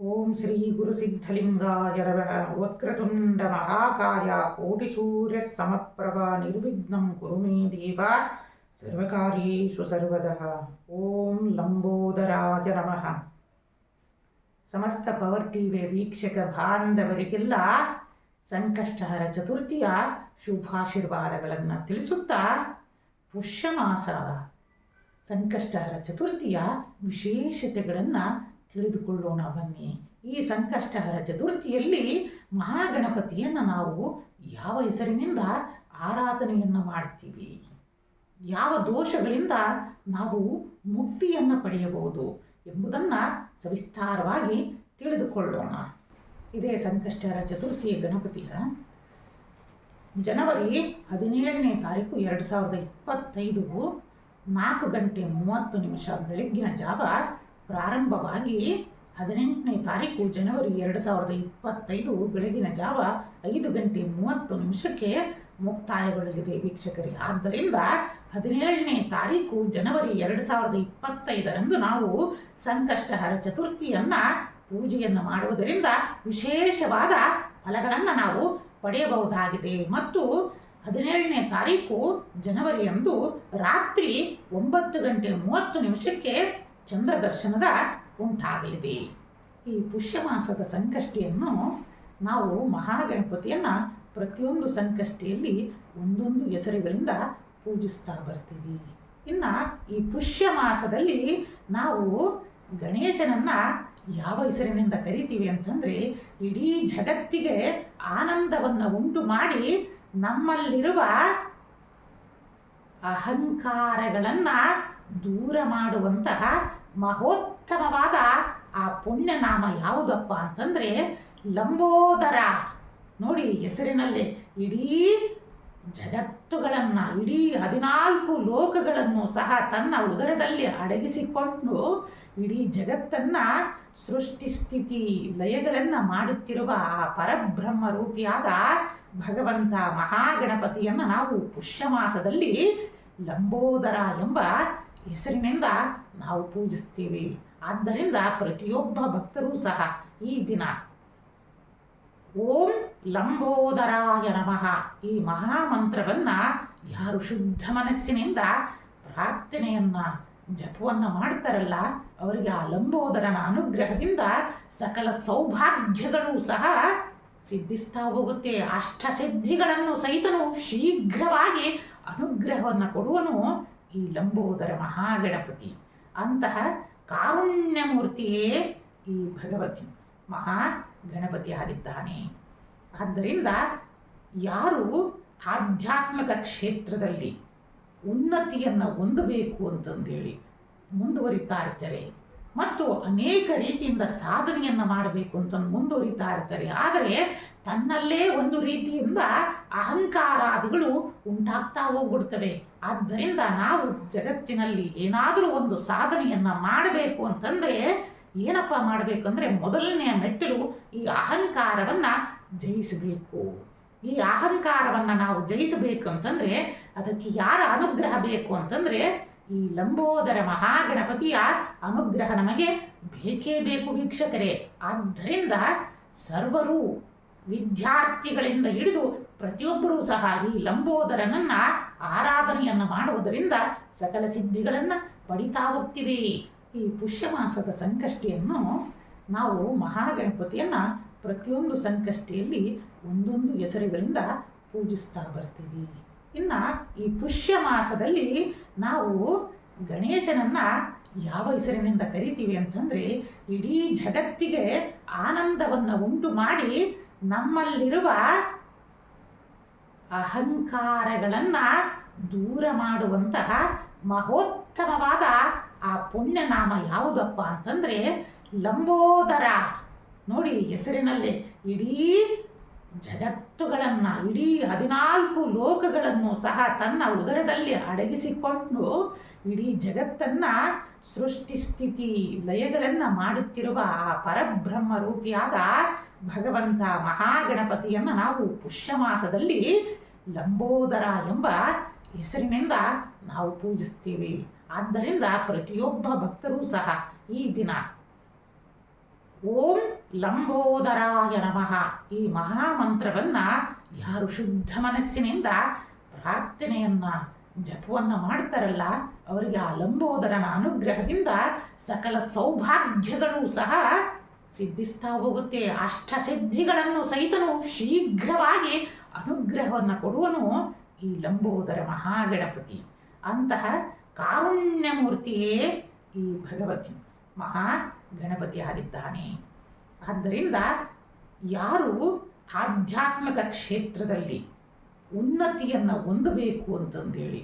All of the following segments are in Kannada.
ಓಂ ಶ್ರೀ ಗುರು ಸಿದ್ಧಲಿಂಗಾಯ ನಮಃ. ವಕ್ರತುಂಡ ಮಹಾಕಾಯ ಕೋಟಿ ಸೂರ್ಯ ಸಮಪ್ರಭ ನಿರ್ವಿಘ್ನಂ ಕುರು ಮೇ ದೇವ ಸರ್ವಕಾರ್ಯೇಷು ಸರ್ವದಃ. ಓಂ ಲಂಬೋದರಾಯ ನಮಃ. ಸಮಸ್ತ ಪವರ್ ಟಿವಿ ವೀಕ್ಷಕ ಬಾಂಧವರಿಗೆಲ್ಲ ಸಂಕಷ್ಟಹರ ಚತುರ್ಥಿಯ ಶುಭಾಶೀರ್ವಾದಗಳನ್ನು ತಿಳಿಸುತ್ತಾ ಪುಷ್ಯ ಮಾಸದ ಸಂಕಷ್ಟಹರ ಚತುರ್ಥಿಯ ವಿಶೇಷತೆಗಳನ್ನು ತಿಳಿದುಕೊಳ್ಳೋಣ ಬನ್ನಿ. ಈ ಸಂಕಷ್ಟಹರ ಚತುರ್ಥಿಯಲ್ಲಿ ಮಹಾಗಣಪತಿಯನ್ನು ನಾವು ಯಾವ ಹೆಸರಿನಿಂದ ಆರಾಧನೆಯನ್ನು ಮಾಡ್ತೀವಿ, ಯಾವ ದೋಷಗಳಿಂದ ನಾವು ಮುಕ್ತಿಯನ್ನು ಪಡೆಯಬಹುದು ಎಂಬುದನ್ನು ಸವಿಸ್ತಾರವಾಗಿ ತಿಳಿದುಕೊಳ್ಳೋಣ. ಇದೇ ಸಂಕಷ್ಟಹರ ಚತುರ್ಥಿಯ ಗಣಪತಿಯ ಜನವರಿ 17ನೇ ತಾರೀಕು 2025 4:30 ಬೆಳಗ್ಗಿನ ಜಾವ ಪ್ರಾರಂಭವಾಗಿ 18ನೇ ತಾರೀಕು ಜನವರಿ 2025 ಬೆಳಗಿನ ಜಾವ 5:30 ಮುಕ್ತಾಯಗೊಳ್ಳಲಿದೆ ವೀಕ್ಷಕರೇ. ಆದ್ದರಿಂದ 17ನೇ ತಾರೀಕು ಜನವರಿ 2025 ನಾವು ಸಂಕಷ್ಟಹರ ಚತುರ್ಥಿಯನ್ನು ಪೂಜೆಯನ್ನು ಮಾಡುವುದರಿಂದ ವಿಶೇಷವಾದ ಫಲಗಳನ್ನು ನಾವು ಪಡೆಯಬಹುದಾಗಿದೆ. ಮತ್ತು 17ನೇ ತಾರೀಕು ಜನವರಿಯಂದು ರಾತ್ರಿ 9:30 ಚಂದ್ರ ದರ್ಶನದ ಉಂಟಾಗಲಿದೆ. ಈ ಪುಷ್ಯ ಮಾಸದ ಸಂಕಷ್ಟಿಯನ್ನು ನಾವು ಮಹಾಗಣಪತಿಯನ್ನು ಪ್ರತಿಯೊಂದು ಸಂಕಷ್ಟಿಯಲ್ಲಿ ಒಂದೊಂದು ಹೆಸರುಗಳಿಂದ ಪೂಜಿಸ್ತಾ ಬರ್ತೀವಿ. ಇನ್ನು ಈ ಪುಷ್ಯ ಮಾಸದಲ್ಲಿ ನಾವು ಗಣೇಶನನ್ನು ಯಾವ ಹೆಸರಿನಿಂದ ಕರಿತೀವಿ ಅಂತಂದರೆ, ಇಡೀ ಜಗತ್ತಿಗೆ ಆನಂದವನ್ನು ಉಂಟು ಮಾಡಿ ನಮ್ಮಲ್ಲಿರುವ ಅಹಂಕಾರಗಳನ್ನು ದೂರ ಮಾಡುವಂತಹ ಮಹೋತ್ತಮವಾದ ಆ ಪುಣ್ಯನಾಮ ಯಾವುದಪ್ಪ ಅಂತಂದರೆ ಲಂಬೋದರ. ನೋಡಿ, ಹೆಸರಿನಲ್ಲೇ ಇಡೀ ಜಗತ್ತುಗಳನ್ನು, ಇಡೀ 14 ಲೋಕಗಳನ್ನು ಸಹ ತನ್ನ ಉದರದಲ್ಲಿ ಅಡಗಿಸಿಕೊಂಡು ಇಡೀ ಜಗತ್ತನ್ನು ಸೃಷ್ಟಿ ಸ್ಥಿತಿ ಲಯಗಳನ್ನು ಮಾಡುತ್ತಿರುವ ಆ ಪರಬ್ರಹ್ಮ ರೂಪಿಯಾದ ಭಗವಂತ ಮಹಾಗಣಪತಿಯನ್ನು ನಾವು ಪುಷ್ಯ ಮಾಸದಲ್ಲಿ ಲಂಬೋದರ ಎಂಬ ಹೆಸರಿನಿಂದ ನಾವು ಪೂಜಿಸ್ತೀವಿ. ಆದ್ದರಿಂದ ಪ್ರತಿಯೊಬ್ಬ ಭಕ್ತರೂ ಸಹ ಈ ದಿನ ಓಂ ಲಂಬೋದರಾಯ ನಮಃ ಈ ಮಹಾಮಂತ್ರವನ್ನು ಯಾರು ಶುದ್ಧ ಮನಸ್ಸಿನಿಂದ ಪ್ರಾರ್ಥನೆಯನ್ನು ಜಪವನ್ನು ಮಾಡ್ತಾರಲ್ಲ, ಅವರಿಗೆ ಆ ಲಂಬೋದರನ ಅನುಗ್ರಹದಿಂದ ಸಕಲ ಸೌಭಾಗ್ಯಗಳು ಸಹ ಸಿದ್ಧಿಸ್ತಾ ಹೋಗುತ್ತೆ. ಅಷ್ಟಸಿದ್ಧಿಗಳನ್ನು ಸಹಿತನು ಶೀಘ್ರವಾಗಿ ಅನುಗ್ರಹವನ್ನು ಕೊಡುವನು ಈ ಲಂಬೋದರ ಮಹಾಗಣಪತಿ. ಅಂತಹ ಕಾರುಣ್ಯಮೂರ್ತಿಯೇ ಈ ಭಗವತಿ ಮಹಾಗಣಪತಿ ಆಗಿದ್ದಾನೆ. ಆದ್ದರಿಂದ ಯಾರು ಆಧ್ಯಾತ್ಮಿಕ ಕ್ಷೇತ್ರದಲ್ಲಿ ಉನ್ನತಿಯನ್ನು ಹೊಂದಬೇಕು ಅಂತಂದೇಳಿ ಮುಂದುವರಿತಾ ಇರ್ತಾರೆ ಮತ್ತು ಅನೇಕ ರೀತಿಯಿಂದ ಸಾಧನೆಯನ್ನು ಮಾಡಬೇಕು ಅಂತ ಮುಂದುವರಿತಾ ಇರ್ತಾರೆ, ಆದರೆ ತನ್ನಲ್ಲೇ ಒಂದು ರೀತಿಯಿಂದ ಅಹಂಕಾರಾದಿಗಳು ಉಂಟಾಗ್ತಾ ಹೋಗ್ಬಿಡ್ತವೆ. ಆದ್ದರಿಂದ ನಾವು ಜಗತ್ತಿನಲ್ಲಿ ಏನಾದರೂ ಒಂದು ಸಾಧನೆಯನ್ನು ಮಾಡಬೇಕು ಅಂತಂದರೆ ಏನಪ್ಪ ಮಾಡಬೇಕು ಅಂದರೆ, ಮೊದಲನೆಯ ಮೆಟ್ಟಿಲು ಈ ಅಹಂಕಾರವನ್ನು ಜಯಿಸಬೇಕು. ಈ ಅಹಂಕಾರವನ್ನು ನಾವು ಜಯಿಸಬೇಕು ಅಂತಂದರೆ ಅದಕ್ಕೆ ಯಾರ ಅನುಗ್ರಹ ಬೇಕು ಅಂತಂದರೆ ಈ ಲಂಬೋದರ ಮಹಾಗಣಪತಿಯ ಅನುಗ್ರಹ ನಮಗೆ ಬೇಕೇ ಬೇಕು ವೀಕ್ಷಕರೇ. ಆದ್ದರಿಂದ ಸರ್ವರು ವಿದ್ಯಾರ್ಥಿಗಳಿಂದ ಹಿಡಿದು ಪ್ರತಿಯೊಬ್ಬರೂ ಸಹ ಈ ಲಂಬೋದರನನ್ನು ಆರಾಧನೆಯನ್ನು ಮಾಡುವುದರಿಂದ ಸಕಲ ಸಿದ್ಧಿಗಳನ್ನು ಪಡಿತಾ ಹೋಗ್ತೀವಿ. ಈ ಪುಷ್ಯ ಮಾಸದ ಸಂಕಷ್ಟಿಯನ್ನು ನಾವು ಮಹಾಗಣಪತಿಯನ್ನು ಪ್ರತಿಯೊಂದು ಸಂಕಷ್ಟಿಯಲ್ಲಿ ಒಂದೊಂದು ಹೆಸರುಗಳಿಂದ ಪೂಜಿಸ್ತಾ ಬರ್ತೀವಿ. ಇನ್ನು ಈ ಪುಷ್ಯ ಮಾಸದಲ್ಲಿ ನಾವು ಗಣೇಶನನ್ನು ಯಾವ ಹೆಸರಿನಿಂದ ಕರಿತೀವಿ ಅಂತಂದರೆ, ಇಡೀ ಜಗತ್ತಿಗೆ ಆನಂದವನ್ನು ಉಂಟು ಮಾಡಿ ನಮ್ಮಲ್ಲಿರುವ ಅಹಂಕಾರಗಳನ್ನು ದೂರ ಮಾಡುವಂತಹ ಮಹೋತ್ತಮವಾದ ಆ ಪುಣ್ಯನಾಮ ಯಾವುದಪ್ಪ ಅಂತಂದರೆ ಲಂಬೋದರ. ನೋಡಿ, ಹೆಸರಿನಲ್ಲೇ ಇಡೀ ಜಗತ್ತುಗಳನ್ನು, ಇಡೀ 14 ಲೋಕಗಳನ್ನು ಸಹ ತನ್ನ ಉದರದಲ್ಲಿ ಅಡಗಿಸಿಕೊಂಡು ಇಡೀ ಜಗತ್ತನ್ನು ಸೃಷ್ಟಿ ಸ್ಥಿತಿ ಲಯಗಳನ್ನು ಮಾಡುತ್ತಿರುವ ಆ ಪರಬ್ರಹ್ಮ ರೂಪಿಯಾದ ಭಗವಂತ ಮಹಾಗಣಪತಿಯನ್ನು ನಾವು ಪುಷ್ಯ ಮಾಸದಲ್ಲಿ ಲಂಬೋದರ ಎಂಬ ಹೆಸರಿನಿಂದ ನಾವು ಪೂಜಿಸ್ತೀವಿ. ಆದ್ದರಿಂದ ಪ್ರತಿಯೊಬ್ಬ ಭಕ್ತರೂ ಸಹ ಈ ದಿನ ಓಂ ಲಂಬೋದರಾಯ ನಮಃ ಈ ಮಹಾಮಂತ್ರವನ್ನ ಯಾರು ಶುದ್ಧ ಮನಸ್ಸಿನಿಂದ ಪ್ರಾರ್ಥನೆಯನ್ನ ಜಪವನ್ನ ಮಾಡ್ತಾರಲ್ಲ ಅವರಿಗೆ ಆ ಲಂಬೋದರನ ಅನುಗ್ರಹದಿಂದ ಸಕಲ ಸೌಭಾಗ್ಯಗಳು ಸಹ ಸಿದ್ಧಿಸ್ತಾ ಹೋಗುತ್ತೆ. ಅಷ್ಟಸಿದ್ಧಿಗಳನ್ನು ಸಹಿತನು ಶೀಘ್ರವಾಗಿ ಅನುಗ್ರಹವನ್ನು ಕೊಡುವನು ಈ ಲಂಬೋದರ ಮಹಾಗಣಪತಿ. ಅಂತಹ ಕಾರುಣ್ಯಮೂರ್ತಿಯೇ ಈ ಭಗವತಿ ಮಹಾಗಣಪತಿ ಆಗಿದ್ದಾನೆ. ಆದ್ದರಿಂದ ಯಾರು ಆಧ್ಯಾತ್ಮಿಕ ಕ್ಷೇತ್ರದಲ್ಲಿ ಉನ್ನತಿಯನ್ನು ಹೊಂದಬೇಕು ಅಂತಂದೇಳಿ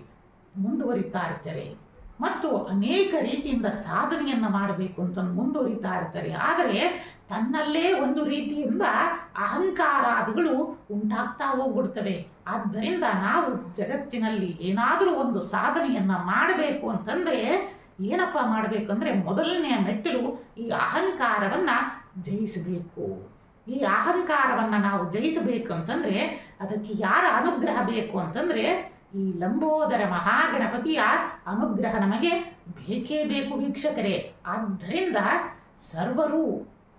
ಮುಂದುವರಿತಾ ಇರ್ತಾರೆ ಮತ್ತು ಅನೇಕ ರೀತಿಯಿಂದ ಸಾಧನೆಯನ್ನು ಮಾಡಬೇಕು ಅಂತ ಮುಂದುವರಿತಾ ಇರ್ತಾರೆ, ಆದರೆ ತನ್ನಲ್ಲೇ ಒಂದು ರೀತಿಯಿಂದ ಅಹಂಕಾರಾದಿಗಳು ಉಂಟಾಗ್ತಾ ಹೋಗ್ಬಿಡ್ತವೆ. ಆದ್ದರಿಂದ ನಾವು ಜಗತ್ತಿನಲ್ಲಿ ಏನಾದರೂ ಒಂದು ಸಾಧನೆಯನ್ನು ಮಾಡಬೇಕು ಅಂತಂದರೆ ಏನಪ್ಪ ಮಾಡಬೇಕು ಅಂದರೆ ಮೊದಲನೆಯ ಮೆಟ್ಟಿಲು ಈ ಅಹಂಕಾರವನ್ನು ಜಯಿಸಬೇಕು. ಈ ಅಹಂಕಾರವನ್ನು ನಾವು ಜಯಿಸಬೇಕು ಅಂತಂದರೆ ಅದಕ್ಕೆ ಯಾರ ಅನುಗ್ರಹ ಬೇಕು ಅಂತಂದರೆ ಈ ಲಂಬೋದರ ಮಹಾಗಣಪತಿಯ ಅನುಗ್ರಹ ನಮಗೆ ಬೇಕೇ ಬೇಕು ವೀಕ್ಷಕರೇ. ಆದ್ದರಿಂದ ಸರ್ವರು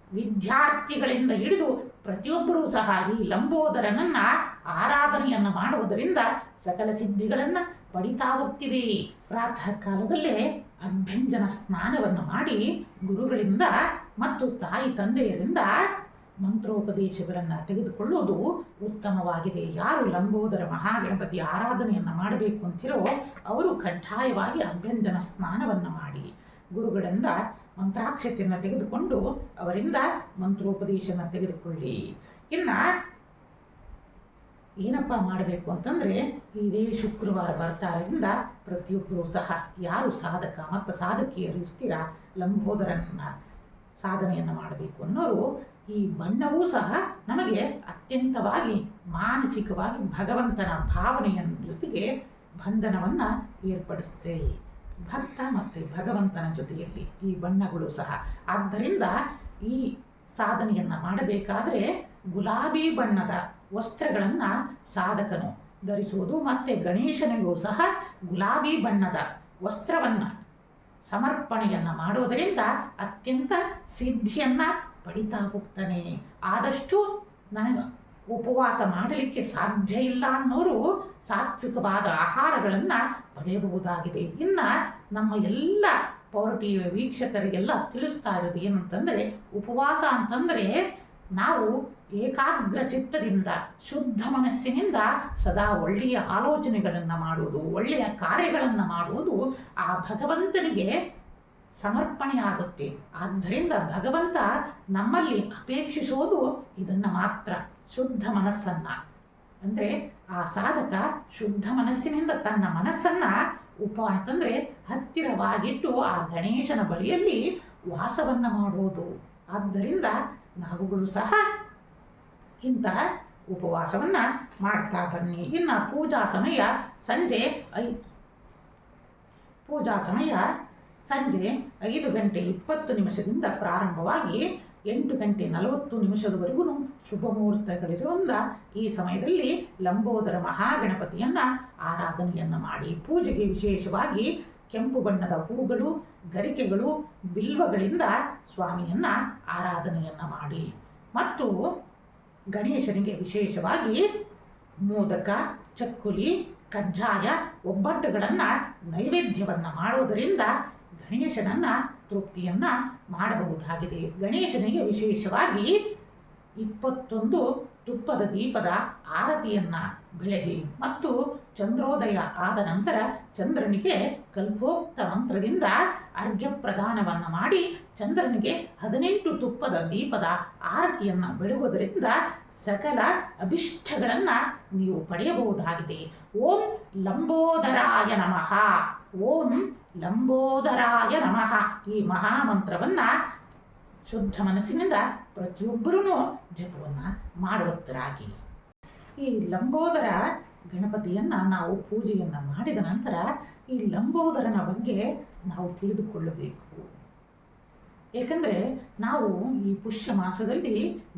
ವಿದ್ಯಾರ್ಥಿಗಳಿಂದ ಹಿಡಿದು ಪ್ರತಿಯೊಬ್ಬರೂ ಸಹ ಈ ಲಂಬೋದರನನ್ನ ಆರಾಧನೆಯನ್ನು ಮಾಡುವುದರಿಂದ ಸಕಲ ಸಿದ್ಧಿಗಳನ್ನು ಪಡಿತಾ ಹೋಗ್ತೀವಿ. ಪ್ರಾತಃ ಕಾಲದಲ್ಲೇ ಅಭ್ಯಂಜನ ಸ್ನಾನವನ್ನು ಮಾಡಿ ಗುರುಗಳಿಂದ ಮತ್ತು ತಾಯಿ ತಂದೆಯರಿಂದ ಮಂತ್ರೋಪದೇಶಗಳನ್ನು ತೆಗೆದುಕೊಳ್ಳುವುದು ಉತ್ತಮವಾಗಿದೆ. ಯಾರು ಲಂಬೋದರ ಮಹಾಗಣಪತಿ ಆರಾಧನೆಯನ್ನು ಮಾಡಬೇಕು ಅಂತಿರೋ ಅವರು ಕಡ್ಡಾಯವಾಗಿ ಅಭ್ಯಂಜನ ಸ್ನಾನವನ್ನು ಮಾಡಿ ಗುರುಗಳಿಂದ ಮಂತ್ರಾಕ್ಷತೆಯನ್ನು ತೆಗೆದುಕೊಂಡು ಅವರಿಂದ ಮಂತ್ರೋಪದೇಶನ ತೆಗೆದುಕೊಳ್ಳಿ. ಇನ್ನು ಏನಪ್ಪ ಮಾಡಬೇಕು ಅಂತಂದರೆ ಇದೇ ಶುಕ್ರವಾರ ಬರ್ತಾರಿಂದ ಪ್ರತಿಯೊಬ್ಬರೂ ಸಹ ಯಾರು ಸಾಧಕ ಮತ್ತು ಸಾಧಕಿಯರು ಇರ್ತೀರ ಲಂಬೋದರನ ಸಾಧನೆಯನ್ನು ಮಾಡಬೇಕು ಅನ್ನೋರು ಈ ಬಣ್ಣವೂ ಸಹ ನಮಗೆ ಅತ್ಯಂತವಾಗಿ ಮಾನಸಿಕವಾಗಿ ಭಗವಂತನ ಭಾವನೆಯ ಜೊತೆಗೆ ಬಂಧನವನ್ನು ಏರ್ಪಡಿಸುತ್ತೆ. ಭಕ್ತ ಮತ್ತು ಭಗವಂತನ ಜೊತೆಯಲ್ಲಿ ಈ ಬಣ್ಣಗಳು ಸಹ. ಆದ್ದರಿಂದ ಈ ಸಾಧನೆಯನ್ನು ಮಾಡಬೇಕಾದರೆ ಗುಲಾಬಿ ಬಣ್ಣದ ವಸ್ತ್ರಗಳನ್ನು ಸಾಧಕನು ಧರಿಸುವುದು ಮತ್ತು ಗಣೇಶನಿಗೂ ಸಹ ಗುಲಾಬಿ ಬಣ್ಣದ ವಸ್ತ್ರವನ್ನು ಸಮರ್ಪಣೆಯನ್ನು ಮಾಡುವುದರಿಂದ ಅತ್ಯಂತ ಸಿದ್ಧಿಯನ್ನು ಪಡಿತಾ ಹೋಗ್ತಾನೆ. ಆದಷ್ಟು ನನಗೆ ಉಪವಾಸ ಮಾಡಲಿಕ್ಕೆ ಸಾಧ್ಯ ಇಲ್ಲ ಅನ್ನೋರು ಸಾತ್ವಿಕವಾದ ಆಹಾರಗಳನ್ನು ಪಡೆಯಬಹುದಾಗಿದೆ. ಇನ್ನು ನಮ್ಮ ಎಲ್ಲ ಪವರ್ ಟಿವಿ ವೀಕ್ಷಕರಿಗೆಲ್ಲ ತಿಳಿಸ್ತಾ ಇರೋದು ಏನಂತಂದರೆ ಉಪವಾಸ ಅಂತಂದರೆ ನಾವು ಏಕಾಗ್ರ ಚಿತ್ತದಿಂದ ಶುದ್ಧ ಮನಸ್ಸಿನಿಂದ ಸದಾ ಒಳ್ಳೆಯ ಆಲೋಚನೆಗಳನ್ನು ಮಾಡುವುದು, ಒಳ್ಳೆಯ ಕಾರ್ಯಗಳನ್ನು ಮಾಡುವುದು ಆ ಭಗವಂತನಿಗೆ ಸಮರ್ಪಣೆ ಆಗುತ್ತೆ. ಆದ್ದರಿಂದ ಭಗವಂತ ನಮ್ಮಲ್ಲಿ ಅಪೇಕ್ಷಿಸೋದು ಇದನ್ನು ಮಾತ್ರ, ಶುದ್ಧ ಮನಸ್ಸನ್ನು. ಅಂದರೆ ಆ ಸಾಧಕ ಶುದ್ಧ ಮನಸ್ಸಿನಿಂದ ತನ್ನ ಮನಸ್ಸನ್ನು ಅಂತಂದರೆ ಹತ್ತಿರವಾಗಿಟ್ಟು ಆ ಗಣೇಶನ ಬಳಿಯಲ್ಲಿ ವಾಸವನ್ನು ಮಾಡುವುದು. ಆದ್ದರಿಂದ ನಾವುಗಳು ಸಹ ಇಂತಹ ಉಪವಾಸವನ್ನು ಮಾಡ್ತಾ ಬನ್ನಿ. ಇನ್ನು ಪೂಜಾ ಸಮಯ ಸಂಜೆ 5:20 ಪ್ರಾರಂಭವಾಗಿ 8:40 ಶುಭ ಮುಹೂರ್ತಗಳಿರುವುದರಿಂದ ಈ ಸಮಯದಲ್ಲಿ ಲಂಬೋದರ ಮಹಾಗಣಪತಿಯನ್ನು ಆರಾಧನೆಯನ್ನು ಮಾಡಿ ಪೂಜೆಗೆ ವಿಶೇಷವಾಗಿ ಕೆಂಪು ಬಣ್ಣದ ಹೂಗಳು, ಗರಿಕೆಗಳು, ಬಿಲ್ವಗಳಿಂದ ಸ್ವಾಮಿಯನ್ನು ಆರಾಧನೆಯನ್ನು ಮಾಡಿ ಮತ್ತು ಗಣೇಶನಿಗೆ ವಿಶೇಷವಾಗಿ ಮೋದಕ, ಚಕ್ಕುಲಿ, ಕಜ್ಜಾಯ, ಒಬ್ಬಟ್ಟುಗಳನ್ನು ನೈವೇದ್ಯವನ್ನು ಮಾಡುವುದರಿಂದ ಗಣೇಶನನ್ನು ತೃಪ್ತಿಯನ್ನು ಮಾಡಬಹುದಾಗಿದೆ. ಗಣೇಶನಿಗೆ ವಿಶೇಷವಾಗಿ 21 ತುಪ್ಪದ ದೀಪದ ಆರತಿಯನ್ನು ಬೆಳಗಿ ಮತ್ತು ಚಂದ್ರೋದಯ ಆದ ನಂತರ ಚಂದ್ರನಿಗೆ ಕಲ್ಪೋಕ್ತ ಮಂತ್ರದಿಂದ ಅರ್ಘ್ಯ ಪ್ರದಾನವನ್ನು ಮಾಡಿ ಚಂದ್ರನಿಗೆ 18 ತುಪ್ಪದ ದೀಪದ ಆರತಿಯನ್ನು ಬೆಳಗುವುದರಿಂದ ಸಕಲ ಅಭಿಷ್ಟಗಳನ್ನು ನೀವು ಪಡೆಯಬಹುದಾಗಿದೆ. ಓಂ ಲಂಬೋದರಾಯ ನಮಃ, ಓಂ ಲಂಬೋದರಾಯ ನಮಃ ಈ ಮಹಾಮಂತ್ರವನ್ನು ಶುದ್ಧ ಮನಸ್ಸಿನಿಂದ ಪ್ರತಿಯೊಬ್ಬರೂ ಜಪವನ್ನು ಮಾಡುವತ್ತರಾಗಿ. ಈ ಲಂಬೋದರ ಗಣಪತಿಯನ್ನು ನಾವು ಪೂಜೆಯನ್ನು ಮಾಡಿದ ನಂತರ ಈ ಲಂಬೋದರನ ಬಗ್ಗೆ ನಾವು ತಿಳಿದುಕೊಳ್ಳಬೇಕು. ಏಕೆಂದರೆ ನಾವು ಈ ಪುಷ್ಯ ಮಾಸದಲ್ಲಿ